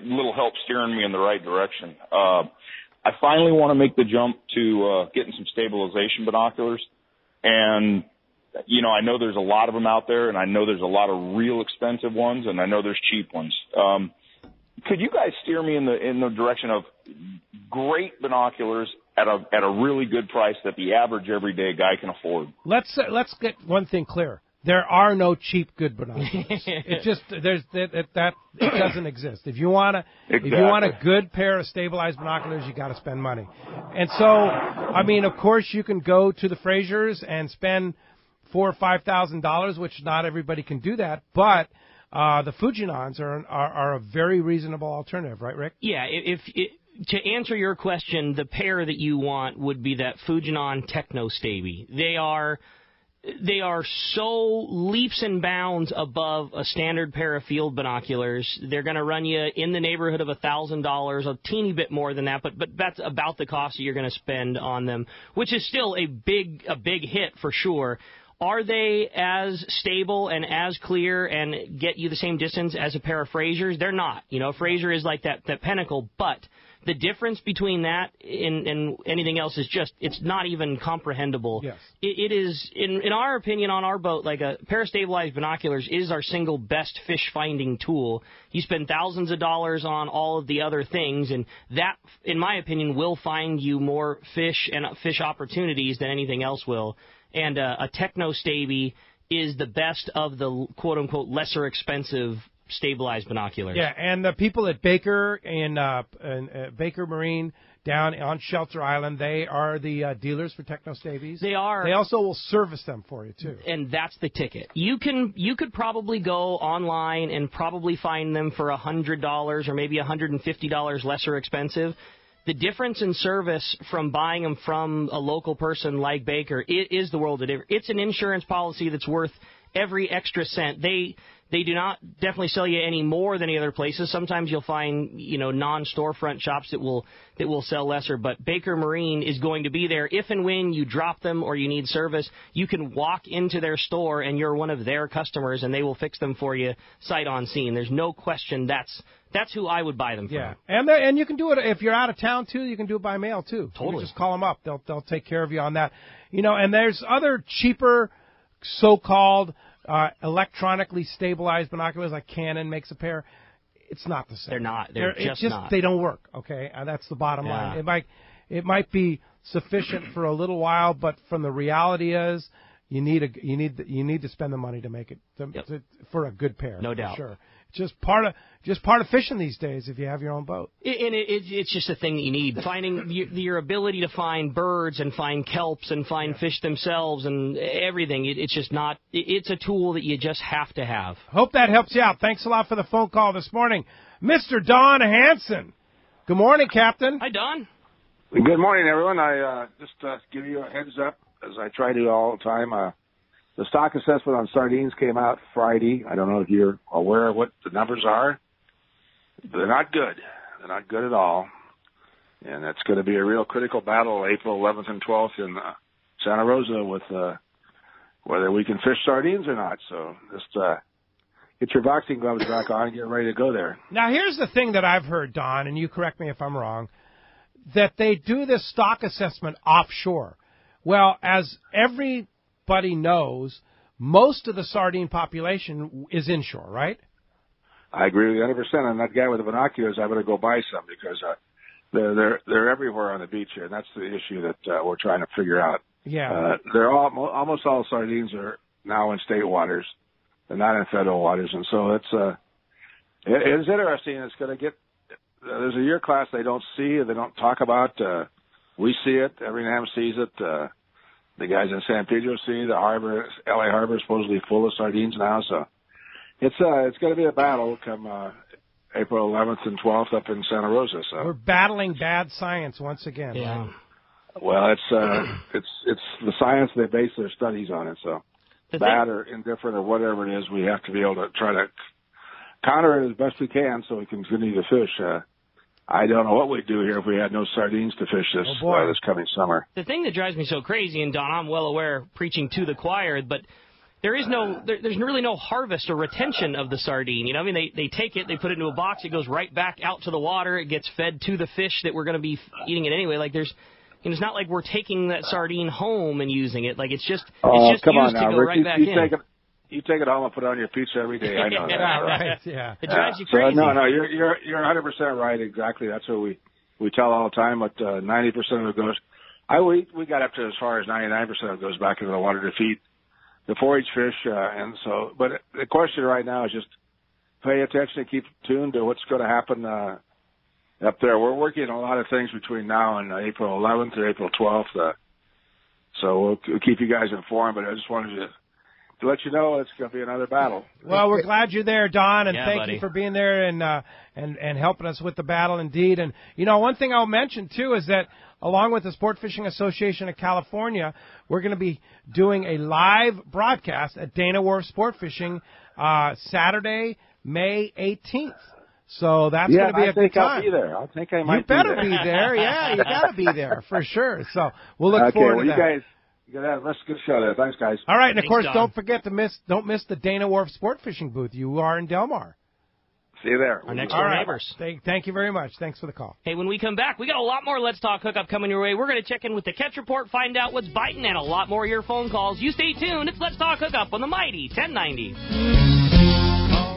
little help steering me in the right direction. I finally want to make the jump to getting some stabilization binoculars. And, you know, I know there's a lot of them out there, and I know there's a lot of real expensive ones, and I know there's cheap ones. Could you guys steer me in the direction of great binoculars at a really good price that the average everyday guy can afford? Let's get one thing clear. There are no cheap good binoculars. It just it doesn't exist. If you want a good pair of stabilized binoculars, you got to spend money. And so, I mean, of course, you can go to the Frasers and spend $4,000 or $5,000, which not everybody can do that. But the Fujinons are a very reasonable alternative, right, Rick? Yeah. To answer your question, the pair that you want would be that Fujinon Techno Staby. They are so leaps and bounds above a standard pair of field binoculars. They're going to run you in the neighborhood of $1,000, a teeny bit more than that, but that's about the cost that you're going to spend on them, which is still a big hit for sure. Are they as stable and as clear and get you the same distance as a pair of Frasers? They're not. You know, a Fraser is like that Pinnacle, but the difference between that and anything else is just, it's not even comprehensible. Yes. It is, in our opinion, on our boat, like a pair of stabilized binoculars is our single best fish finding tool. You spend thousands of dollars on all of the other things, and that, in my opinion, will find you more fish and fish opportunities than anything else will. And a Techno Staby is the best of the quote-unquote lesser expensive stabilized binoculars. Yeah, and the people at Baker in Baker Marine down on Shelter Island, they are the dealers for Techno Stabies. They are. They also will service them for you too. And that's the ticket. You could probably go online and probably find them for $100 or maybe $150 lesser expensive. The difference in service from buying them from a local person like Baker, it is the world of difference. It's an insurance policy that's worth every extra cent. They do not definitely sell you any more than any other places. Sometimes you'll find, non-storefront shops that will sell lesser, but Baker Marine is going to be there. If and when you drop them or you need service, you can walk into their store and you're one of their customers and they will fix them for you sight on scene. There's no question that's who I would buy them from. Yeah, and you can do it if you're out of town too. You can do it by mail too. Totally. You just call them up. They'll take care of you on that. And there's other cheaper so-called electronically stabilized binoculars, like Canon makes a pair. It's not the same. They're not. They're just not. They don't work. Okay, and that's the bottom line. It might be sufficient for a little while, but from the reality is, you need to spend the money to make it for a good pair. No doubt. Sure. Just part of fishing these days if you have your own boat. And it's just a thing that you need. Finding your ability to find birds and find kelps and find fish themselves and everything. It's just not. It's a tool that you just have to have. Hope that helps you out. Thanks a lot for the phone call this morning, Mr. Don Hanson. Good morning, Captain. Hi, Don. Good morning, everyone. I just give you a heads up, as I try to all the time. The stock assessment on sardines came out Friday. I don't know if you're aware of what the numbers are. They're not good. They're not good at all. And it's going to be a real critical battle April 11th and 12th in Santa Rosa with whether we can fish sardines or not. So just get your boxing gloves back on and get ready to go there. Now, here's the thing that I've heard, Don, and you correct me if I'm wrong, that they do this stock assessment offshore. Well, as everybody knows, most of the sardine population is inshore, right? I agree with you 100%. And that guy with the binoculars, I'm going to go buy some because they're everywhere on the beach here, and that's the issue that we're trying to figure out. Yeah. They're almost all sardines are now in state waters. They're not in federal waters, and so it's interesting. It's going to get there's a year class they don't see, they don't talk about. We see it. Everingham sees it. The guys in San Pedro see the harbor. L.A. Harbor is supposedly full of sardines now, so it's going to be a battle come April 11th and 12th up in Santa Rosa. So we're battling bad science once again. Yeah. Right? Well, it's the science they base their studies on it. So bad or indifferent or whatever it is, we have to be able to try to counter it as best we can so we can continue to fish. I don't know what we'd do here if we had no sardines to fish this coming summer. The thing that drives me so crazy, and Don, I'm well aware, preaching to the choir, but there's really no harvest or retention of the sardine. You know, I mean, they take it, they put it into a box, it goes right back out to the water, it gets fed to the fish that we're going to be eating it anyway. Like it's not like we're taking that sardine home and using it. Like it's just come used on now, to go Rick, right back in. You take it home and put it on your pizza every day. I know that. Right, yeah. It drives you crazy. So, no, you're 100% right. Exactly. That's what we tell all the time. But 90% of it goes. We got up to as far as 99% of it goes back into the water to feed the forage fish. And so, but the question right now is just pay attention and keep tuned to what's going to happen up there. We're working on a lot of things between now and April 11th or April 12th. So we'll keep you guys informed. But I just wanted to let you know it's going to be another battle. Well, we're glad you're there, Don, and thank buddy. you for being there and helping us with the battle indeed. And, you know, one thing I'll mention, too, is that along with the Sport Fishing Association of California, we're going to be doing a live broadcast at Dana Wharf Sport Fishing Saturday, May 18th. So that's going to be a good time. I'll be there. I think I might You better be there. Yeah, you got to be there for sure. So we'll look forward to that. You guys. That's a good show there. Thanks, guys. All right, and of course, don't miss the Dana Wharf Sport Fishing booth. You are in Del Mar. See you there. Our next door neighbors. Thank you very much. Thanks for the call. Hey, when we come back, we got a lot more Let's Talk Hookup coming your way. We're going to check in with the catch report, find out what's biting, and a lot more of your phone calls. You stay tuned. It's Let's Talk Hookup on the mighty 1090.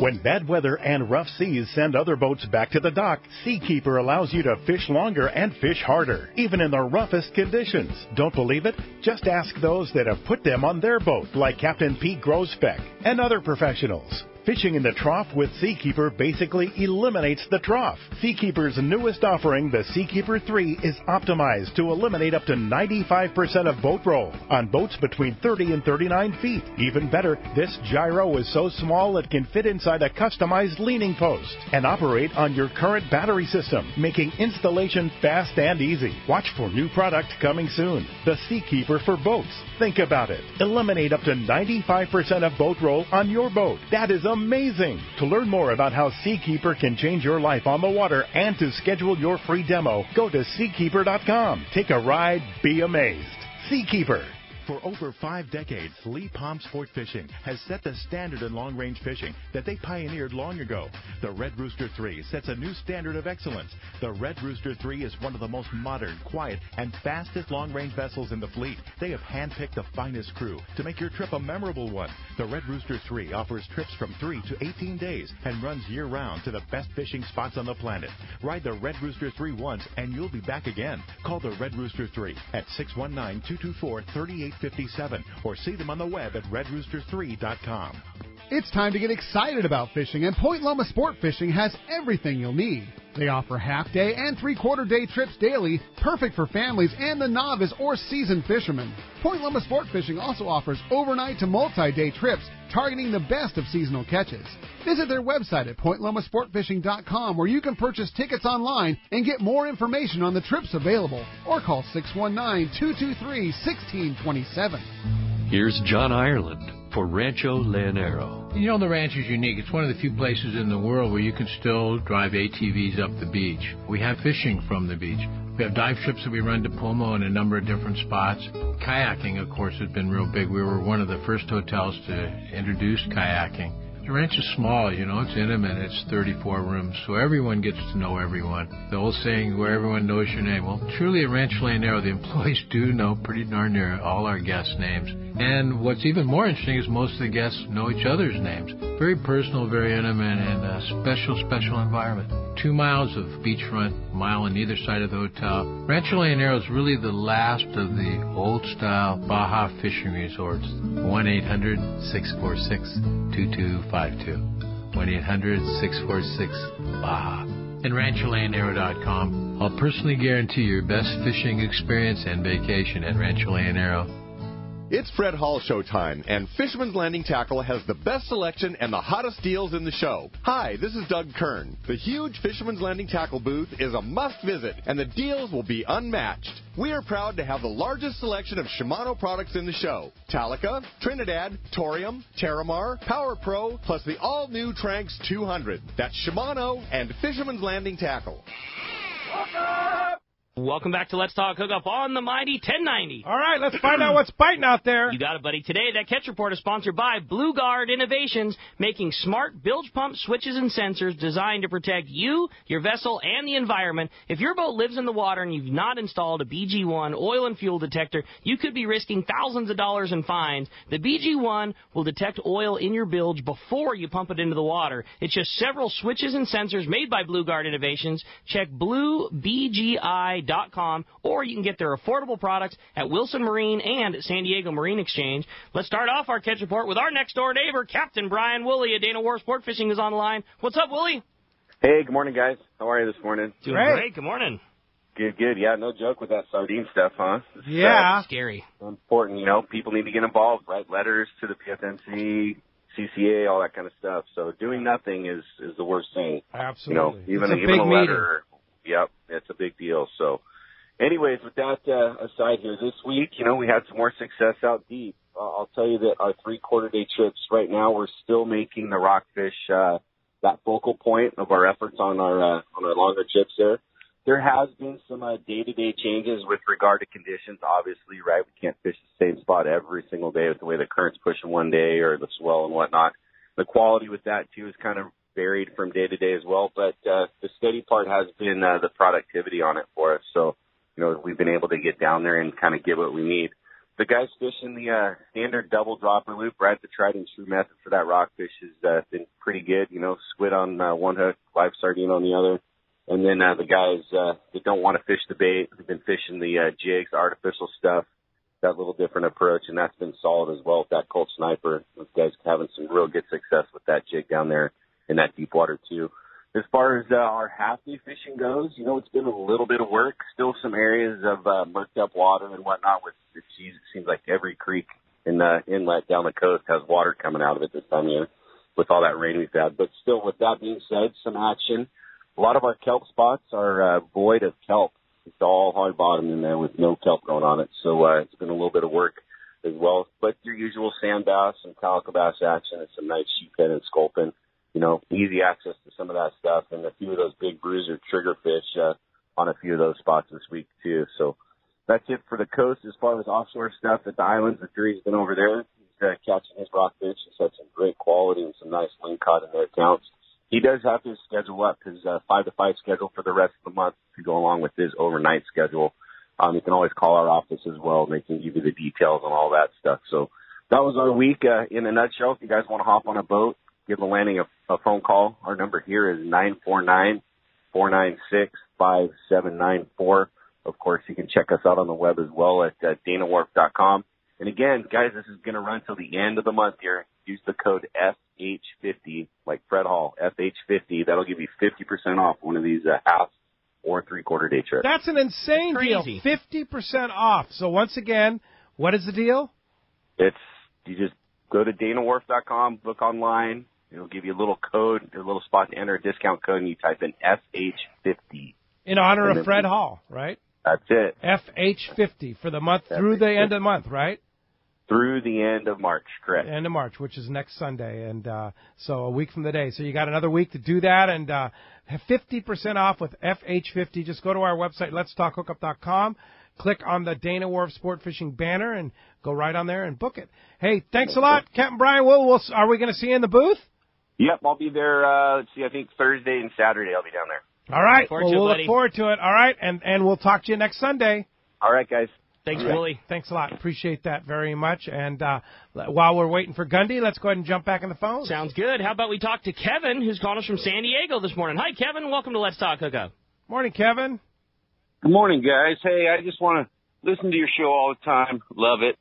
When bad weather and rough seas send other boats back to the dock, Seakeeper allows you to fish longer and fish harder, even in the roughest conditions. Don't believe it? Just ask those that have put them on their boat, like Captain Pete Grosbeck and other professionals. Fishing in the trough with Seakeeper basically eliminates the trough. Seakeeper's newest offering, the Seakeeper 3, is optimized to eliminate up to 95% of boat roll on boats between 30 and 39 feet. Even better, this gyro is so small it can fit inside a customized leaning post and operate on your current battery system, making installation fast and easy. Watch for new product coming soon. The Seakeeper for boats. Think about it. Eliminate up to 95% of boat roll on your boat. That is amazing. To learn more about how Seakeeper can change your life on the water and to schedule your free demo, go to Seakeeper.com. Take a ride, be amazed. Seakeeper. For over 5 decades, Lee Palm Sport Fishing has set the standard in long-range fishing that they pioneered long ago. The Red Rooster 3 sets a new standard of excellence. The Red Rooster 3 is one of the most modern, quiet, and fastest long-range vessels in the fleet. They have handpicked the finest crew to make your trip a memorable one. The Red Rooster 3 offers trips from 3 to 18 days and runs year-round to the best fishing spots on the planet. Ride the Red Rooster 3 once, and you'll be back again. Call the Red Rooster 3 at 619-224-3857 or see them on the web at redrooster3.com. It's time to get excited about fishing, and Point Loma Sport Fishing has everything you'll need. They offer half-day and three-quarter-day trips daily, perfect for families and the novice or seasoned fishermen. Point Loma Sport Fishing also offers overnight to multi-day trips, targeting the best of seasonal catches. Visit their website at pointlomasportfishing.com, where you can purchase tickets online and get more information on the trips available, or call 619-223-1627. Here's John Ireland for Rancho Leonero. You know, the ranch is unique. It's one of the few places in the world where you can still drive ATVs up the beach. We have fishing from the beach. We have dive trips that we run to Pomo in a number of different spots. Kayaking, of course, has been real big. We were one of the first hotels to introduce kayaking. The ranch is small, you know, it's intimate, it's 34 rooms, so everyone gets to know everyone. The old saying, where everyone knows your name. Well, truly at Rancho Leonero, the employees do know pretty darn near all our guests' names. And what's even more interesting is most of the guests know each other's names. Very personal, very intimate, and a special, special environment. 2 miles of beachfront, mile on either side of the hotel. Rancho Leonero is really the last of the old-style Baja fishing resorts. 1-800-646-2252. 1-800-646-BAJA. And RanchoLeonero.com. I'll personally guarantee your best fishing experience and vacation at Rancho Leonero. It's Fred Hall show time, and Fisherman's Landing Tackle has the best selection and the hottest deals in the show. Hi, this is Doug Kern. The huge Fisherman's Landing Tackle booth is a must visit, and the deals will be unmatched. We are proud to have the largest selection of Shimano products in the show. Talica, Trinidad, Torium, Terramar, Power Pro, plus the all-new Tranx 200. That's Shimano and Fisherman's Landing Tackle. Welcome back to Let's Talk Hookup on the Mighty 1090. All right, let's find out what's biting out there. You got it, buddy. Today, that catch report is sponsored by Blue Guard Innovations, making smart bilge pump switches and sensors designed to protect you, your vessel, and the environment. If your boat lives in the water and you've not installed a BG1 oil and fuel detector, you could be risking thousands of dollars in fines. The BG1 will detect oil in your bilge before you pump it into the water. It's just several switches and sensors made by Blue Guard Innovations. Check bluebgi.com, or you can get their affordable products at Wilson Marine and San Diego Marine Exchange. Let's start off our catch report with our next-door neighbor, Captain Brian Woolley at Dana Wharf Sport Fishing is on the line. What's up, Woolley? Hey, good morning, guys. How are you this morning? Doing great. Good morning. Good, good. Yeah, no joke with that sardine stuff, huh? Yeah. Scary. Important, you know. People need to get involved, write letters to the PFNC, CCA, all that kind of stuff. So doing nothing is the worst thing. Absolutely. You know, even it's a big a meeting. letter. Yep, it's a big deal. So, anyways, with that aside here, this week, you know, we had some more success out deep. I'll tell you that our 3/4 day trips right now, we're still making the rockfish that focal point of our efforts on our longer trips there. There has been some day-to-day changes with regard to conditions, obviously, right? We can't fish the same spot every single day with the way the current's pushing one day or the swell and whatnot. The quality with that, too, is kind of varied from day to day as well, but the steady part has been the productivity on it for us. So, you know, we've been able to get down there and kind of get what we need. The guys fishing the standard double dropper loop, right? The tried and true method for that rockfish has been pretty good. You know, squid on one hook, live sardine on the other. And then the guys that don't want to fish the bait, have been fishing the jigs, the artificial stuff, that little different approach, and that's been solid as well with that Colt Sniper. Those guys having some real good success with that jig down there in that deep water too. As far as our half-day fishing goes, you know, it's been a little bit of work. Still some areas of murked up water and whatnot. It seems like every creek in the inlet down the coast has water coming out of it this time of year with all that rain we've had. But still, with that being said, some action. A lot of our kelp spots are void of kelp. It's all hard bottom in there with no kelp going on it. So it's been a little bit of work as well. But your usual sand bass and calico bass action and some nice sheephead and sculpin. You know, easy access to some of that stuff, and a few of those big bruiser triggerfish on a few of those spots this week, too. So that's it for the coast. As far as offshore stuff at the islands, the Drew's been over there. He's catching his rockfish. He's had some great quality and some nice ling caught in their accounts. He does have to schedule up his 5 to 5 schedule for the rest of the month to go along with his overnight schedule. You can always call our office as well, and they can give you the details on all that stuff. So that was our week in a nutshell. If you guys want to hop on a boat, give the landing a phone call. Our number here is 949-496-5794. Of course, you can check us out on the web as well at danawharf.com. And again, guys, this is going to run till the end of the month here. Use the code FH50, like Fred Hall, FH50. That'll give you 50% off one of these half or 3/4 day trips. That's an insane deal. 50% off. So once again, what is the deal? You just go to danawharf.com, book online. It'll give you a little code, a little spot to enter a discount code, and you type in FH50. In honor of Fred Hall, right? That's it. FH50 for the month through the end of the month, right? Through the end of March, correct. End of March, which is next Sunday, and so a week from the day. So you got another week to do that, and have 50% off with FH50. Just go to our website, letstalkhookup.com. Click on the Dana Wharf Sport Fishing banner and go right on there and book it. Hey, thanks a lot, Captain Brian. Are we going to see you in the booth? Yep, I'll be there, let's see, I think Thursday and Saturday I'll be down there. All right, we'll look forward to it. All right, and we'll talk to you next Sunday. All right, guys. Thanks, Willie. Thanks a lot. Appreciate that very much. And while we're waiting for Gundy, let's go ahead and jump back on the phone. Sounds good. How about we talk to Kevin, who's calling us from San Diego this morning. Hi, Kevin. Welcome to Let's Talk Hookup. Morning, Kevin. Good morning, guys. Hey, I just want to listen to your show all the time. Love it.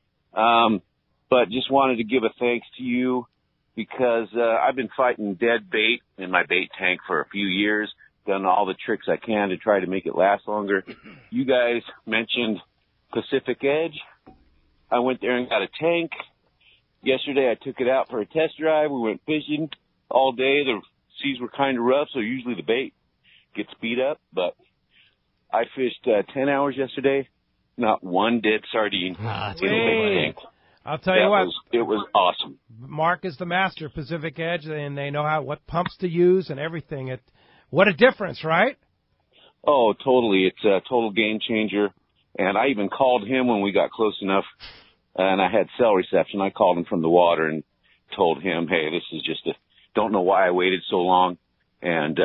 But just wanted to give a thanks to you because I've been fighting dead bait in my bait tank for a few years, done all the tricks I can to try to make it last longer. You guys mentioned Pacific Edge. I went there and got a tank. Yesterday I took it out for a test drive. We went fishing all day. The seas were kind of rough, so usually the bait gets beat up. But I fished 10 hours yesterday, not one dead sardine in the tank. I'll tell you what. It was awesome. Mark is the master of Pacific Edge, and they know what pumps to use and everything. What a difference, right? Oh, totally. It's a total game changer. And I even called him when we got close enough, and I had cell reception. I called him from the water and told him, hey, this is just don't know why I waited so long. And,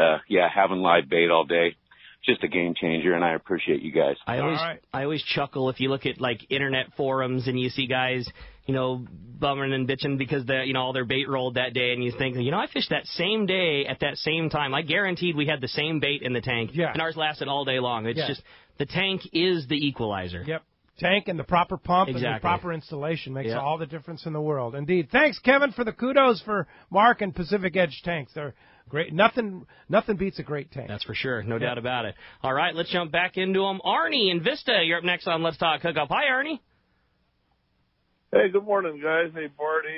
having live bait all day, just a game changer, and I appreciate you guys. I always chuckle if you look at, like, internet forums and you see guys, bumming and bitching because all their bait rolled that day, and you think, I fished that same day at that same time. I guaranteed we had the same bait in the tank, and ours lasted all day long. It's just the tank is the equalizer. Yep. Tank and the proper pump and the proper installation makes all the difference in the world. Indeed. Thanks, Kevin, for the kudos for Mark and Pacific Edge tanks. They're great. Nothing beats a great tank. That's for sure. No doubt about it. All right, let's jump back into them. Arnie in Vista, you're up next on Let's Talk Hookup. Hi, Arnie. Hey, good morning, guys. Hey, Barty.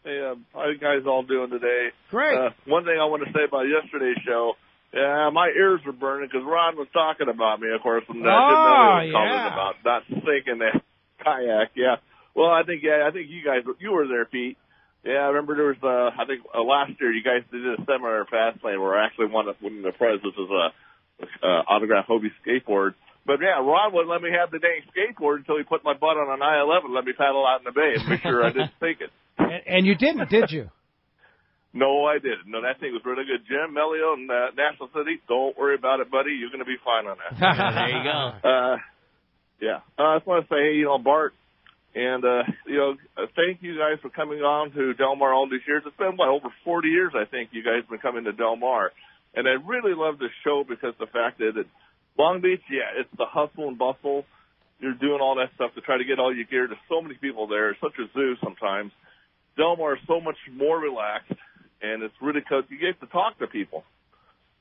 Hey, how you guys all doing today? Great. One thing I want to say about yesterday's show, my ears were burning because Ron was talking about me, of course, and I didn't know he was calling about not sinking the kayak. Yeah. Well, I think you guys, you were there, Pete. Yeah, I remember there was, last year you guys did a seminar at Fastlane where I actually won the prize, which was a autographed Hobie skateboard. But yeah, Ron wouldn't let me have the dang skateboard until he put my butt on an I-11 and let me paddle out in the bay and make sure I didn't sink it. And you didn't, did you? No, I didn't. No, that thing was really good. Jim, Melio, and National City, don't worry about it, buddy. You're going to be fine on that. There you go. I just want to say, Bart, and, thank you guys for coming on to Del Mar all these years. It's been, over 40 years, I think, you guys have been coming to Del Mar. And I really love this show because the fact that Long Beach, it's the hustle and bustle. You're doing all that stuff to try to get all your gear. There's so many people there. It's such a zoo sometimes. Del Mar is so much more relaxed, and it's really because you get to talk to people.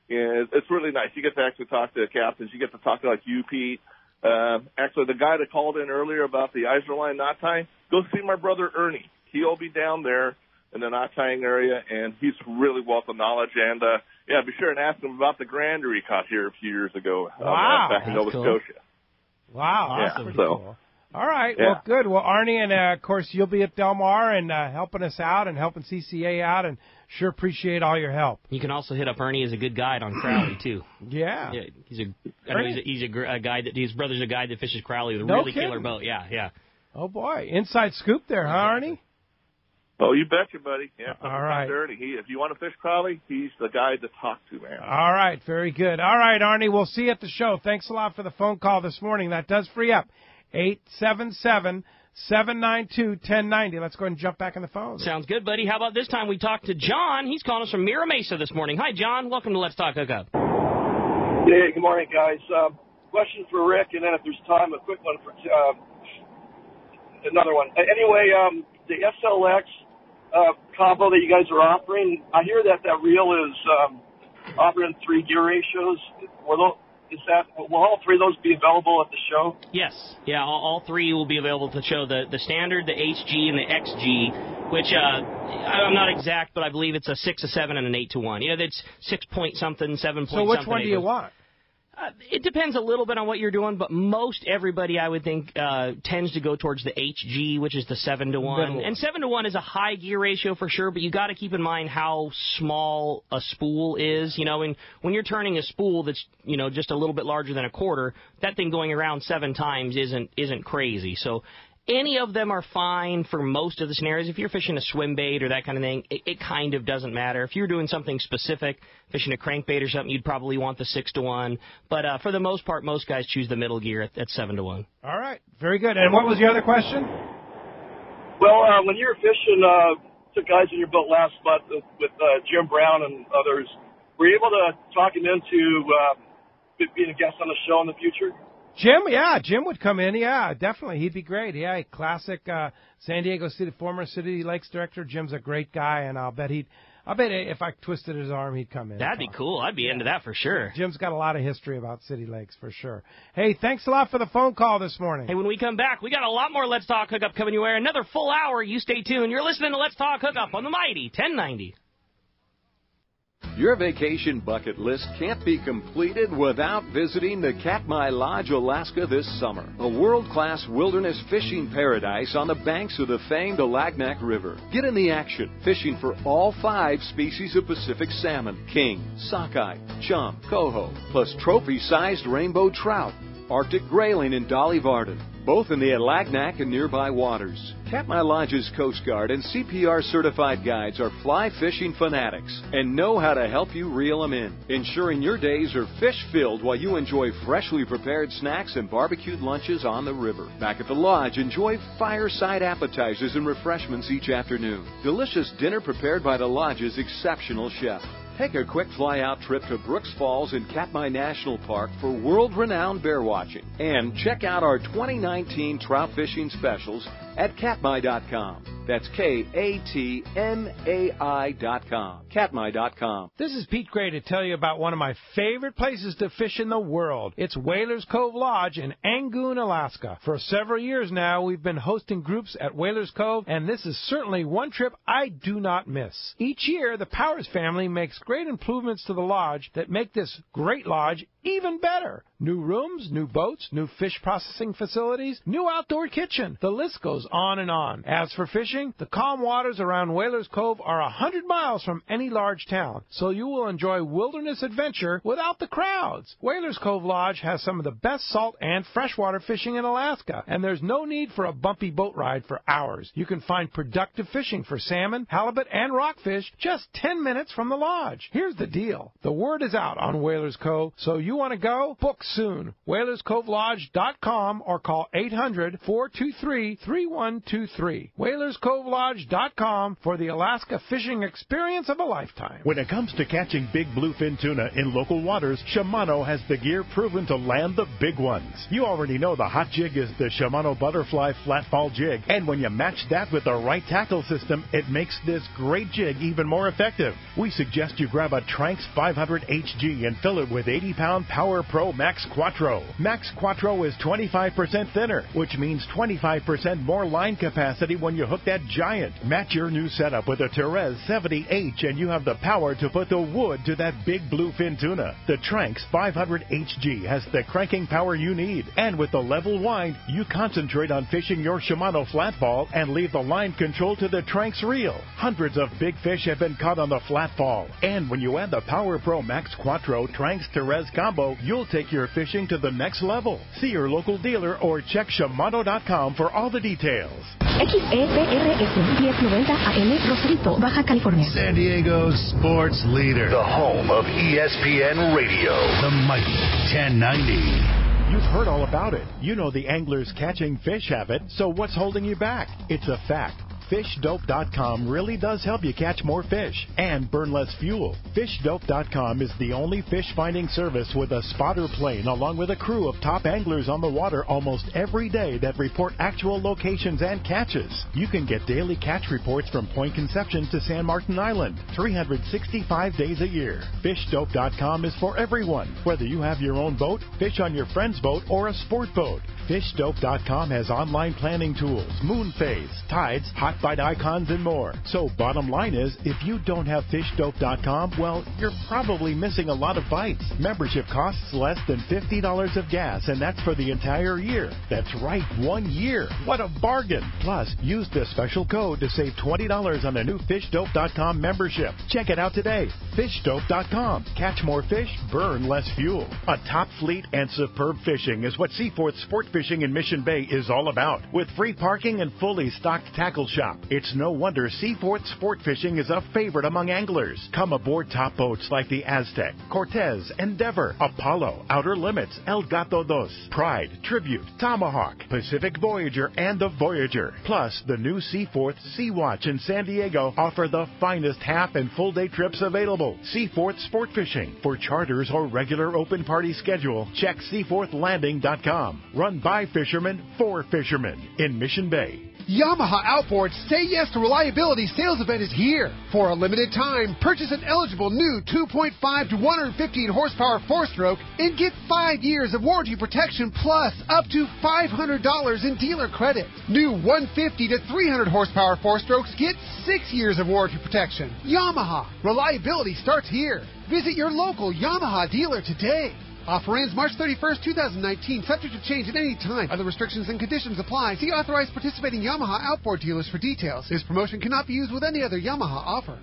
And it's really nice. You get to actually talk to the captains. You get to talk to, like, you, Pete. Actually, the guy that called in earlier about the Eisner Line knot tying, go see my brother Ernie. He'll be down there in the knot tying area, and he's really wealth of knowledge. And, be sure and ask him about the grander he caught here a few years ago back in Nova Scotia. Wow, yeah, that's pretty cool. All right, well, good. Well, Arnie, and, of course, you'll be at Del Mar and helping us out and helping CCA out, and sure appreciate all your help. You can also hit up Ernie as a good guide on Crowley, too. Yeah. He's a guide his brother's a guide that fishes Crowley with a really killer boat. Yeah. Oh, boy. Inside scoop there, huh, Arnie? Oh, you betcha, buddy. Yeah, all right. If you want to fish Crowley, he's the guy to talk to, man. All right, very good. All right, Arnie, we'll see you at the show. Thanks a lot for the phone call this morning. That does free up 877-792-1090. Let's go ahead and jump back on the phone. Sounds good, buddy. How about this time we talk to John? He's calling us from Mira Mesa this morning. Hi, John. Welcome to Let's Talk Hookup. Yeah, good morning, guys. Question for Rick, and then if there's time, a quick one for another one. Anyway, the SLX combo that you guys are offering, I hear that reel is offering 3 gear ratios. Will all 3 of those be available at the show? Yes. Yeah, all 3 will be available to show the standard, the HG, and the XG, which I'm not exact, but I believe it's a 6, a 7, and an 8 to 1. That's 6 point something, 7 point something. So which one do you want? It depends a little bit on what you're doing, but most everybody, I would think, tends to go towards the HG, which is the 7 to 1. And 7 to 1 is a high gear ratio for sure, but you got to keep in mind how small a spool is. When you're turning a spool that's just a little bit larger than a quarter, that thing going around 7 times isn't crazy. So any of them are fine for most of the scenarios. If you're fishing a swim bait or that kind of thing, it kind of doesn't matter. If you're doing something specific, fishing a crankbait or something, you'd probably want the 6 to 1. But for the most part, most guys choose the middle gear at 7 to 1. All right. Very good. And what was the other question? Well, when you were fishing took guys in your boat last month with Jim Brown and others, were you able to talk him into being a guest on the show in the future? Jim would come in. Yeah, definitely. He'd be great. Yeah, classic San Diego City, former City Lakes director. Jim's a great guy, and I'll bet if I twisted his arm, he'd come in. That'd be cool. I'd be into that for sure. Jim's got a lot of history about City Lakes for sure. Hey, thanks a lot for the phone call this morning. Hey, when we come back, we got a lot more Let's Talk Hookup coming your way. Another full hour. You stay tuned. You're listening to Let's Talk Hookup on the mighty 1090. Your vacation bucket list can't be completed without visiting the Katmai Lodge, Alaska this summer. A world-class wilderness fishing paradise on the banks of the famed Alagnak River. Get in the action, fishing for all 5 species of Pacific salmon, king, sockeye, chum, coho, plus trophy-sized rainbow trout, Arctic grayling, and dolly varden, both in the Alagnak and nearby waters. Katmai Lodge's Coast Guard and CPR-certified guides are fly fishing fanatics and know how to help you reel them in, ensuring your days are fish-filled while you enjoy freshly prepared snacks and barbecued lunches on the river. Back at the lodge, enjoy fireside appetizers and refreshments each afternoon. Delicious dinner prepared by the lodge's exceptional chef. Take a quick fly-out trip to Brooks Falls in Katmai National Park for world-renowned bear watching. And check out our 2019 trout fishing specials at katmai.com. That's KATMAI.com. Katmai.com. This is Pete Gray to tell you about one of my favorite places to fish in the world. It's Whalers Cove Lodge in Angoon, Alaska. For several years now, we've been hosting groups at Whalers Cove, and this is certainly one trip I do not miss. Each year, the Powers family makes great improvements to the lodge that make this great lodge even better. New rooms, new boats, new fish processing facilities, new outdoor kitchen. The list goes on and on. As for fishing, the calm waters around Whalers Cove are 100 miles from any large town, so you will enjoy wilderness adventure without the crowds. Whalers Cove Lodge has some of the best salt and freshwater fishing in Alaska, and there's no need for a bumpy boat ride for hours. You can find productive fishing for salmon, halibut, and rockfish just 10 minutes from the lodge. Here's the deal. The word is out on Whalers Cove, so you want to go? Book soon. WhalersCoveLodge.com or call 800-423-3123. WhalersCoveLodge.com for the Alaska fishing experience of a lifetime. When it comes to catching big bluefin tuna in local waters, Shimano has the gear proven to land the big ones. You already know the hot jig is the Shimano Butterfly Flatfall Jig, and when you match that with the right tackle system, it makes this great jig even more effective. We suggest you grab a Tranx 500 HG and fill it with 80-pound Power Pro Max Quattro. Max Quattro is 25% thinner, which means 25% more line capacity when you hook that giant. Match your new setup with a Therese 70H and you have the power to put the wood to that big bluefin tuna. The Tranx 500 HG has the cranking power you need, and with the level wind, you concentrate on fishing your Shimano flatfall and leave the line control to the Tranx reel. Hundreds of big fish have been caught on the flatfall, and when you add the Power Pro Max Quattro Tranx Therese combo, you'll take your fishing to the next level. See your local dealer or check Shimano.com for all the details. XEPRS 1090 AM, Rosarito, Baja California. San Diego's sports leader. The home of ESPN Radio. The mighty 1090. You've heard all about it. You know the anglers catching fish have it, so what's holding you back? It's a fact. FishDope.com really does help you catch more fish and burn less fuel. FishDope.com is the only fish finding service with a spotter plane along with a crew of top anglers on the water almost every day that report actual locations and catches. You can get daily catch reports from Point Conception to San Martin Island, 365 days a year. FishDope.com is for everyone, whether you have your own boat, fish on your friend's boat, or a sport boat. FishDope.com has online planning tools, moon phase, tides, hot bite icons, and more. So bottom line is, if you don't have FishDope.com, well, you're probably missing a lot of bites. Membership costs less than $50 of gas, and that's for the entire year. That's right, 1 year. What a bargain. Plus, use the special code to save $20 on a new FishDope.com membership. Check it out today. FishDope.com. Catch more fish, burn less fuel. A top fleet and superb fishing is what Seaforth Sport Fishing in Mission Bay is all about. With free parking and fully stocked tackle shop, it's no wonder Seaforth Sport Fishing is a favorite among anglers. Come aboard top boats like the Aztec, Cortez, Endeavor, Apollo, Outer Limits, El Gato Dos, Pride, Tribute, Tomahawk, Pacific Voyager, and the Voyager. Plus, the new Seaforth Sea-Watch in San Diego offer the finest half and full day trips available. Seaforth Sport Fishing. For charters or regular open party schedule, check SeaforthLanding.com. Run by fishermen for fishermen in Mission Bay. Yamaha Outboard's Say Yes to Reliability sales event is here. For a limited time, purchase an eligible new 2.5 to 115 horsepower four-stroke and get 5 years of warranty protection plus up to $500 in dealer credit. New 150 to 300 horsepower four-strokes get 6 years of warranty protection. Yamaha. Reliability reliability starts here. Visit your local Yamaha dealer today. Offer ends March 31st, 2019, subject to change at any time. Other restrictions and conditions apply. See authorized participating Yamaha outboard dealers for details. This promotion cannot be used with any other Yamaha offer.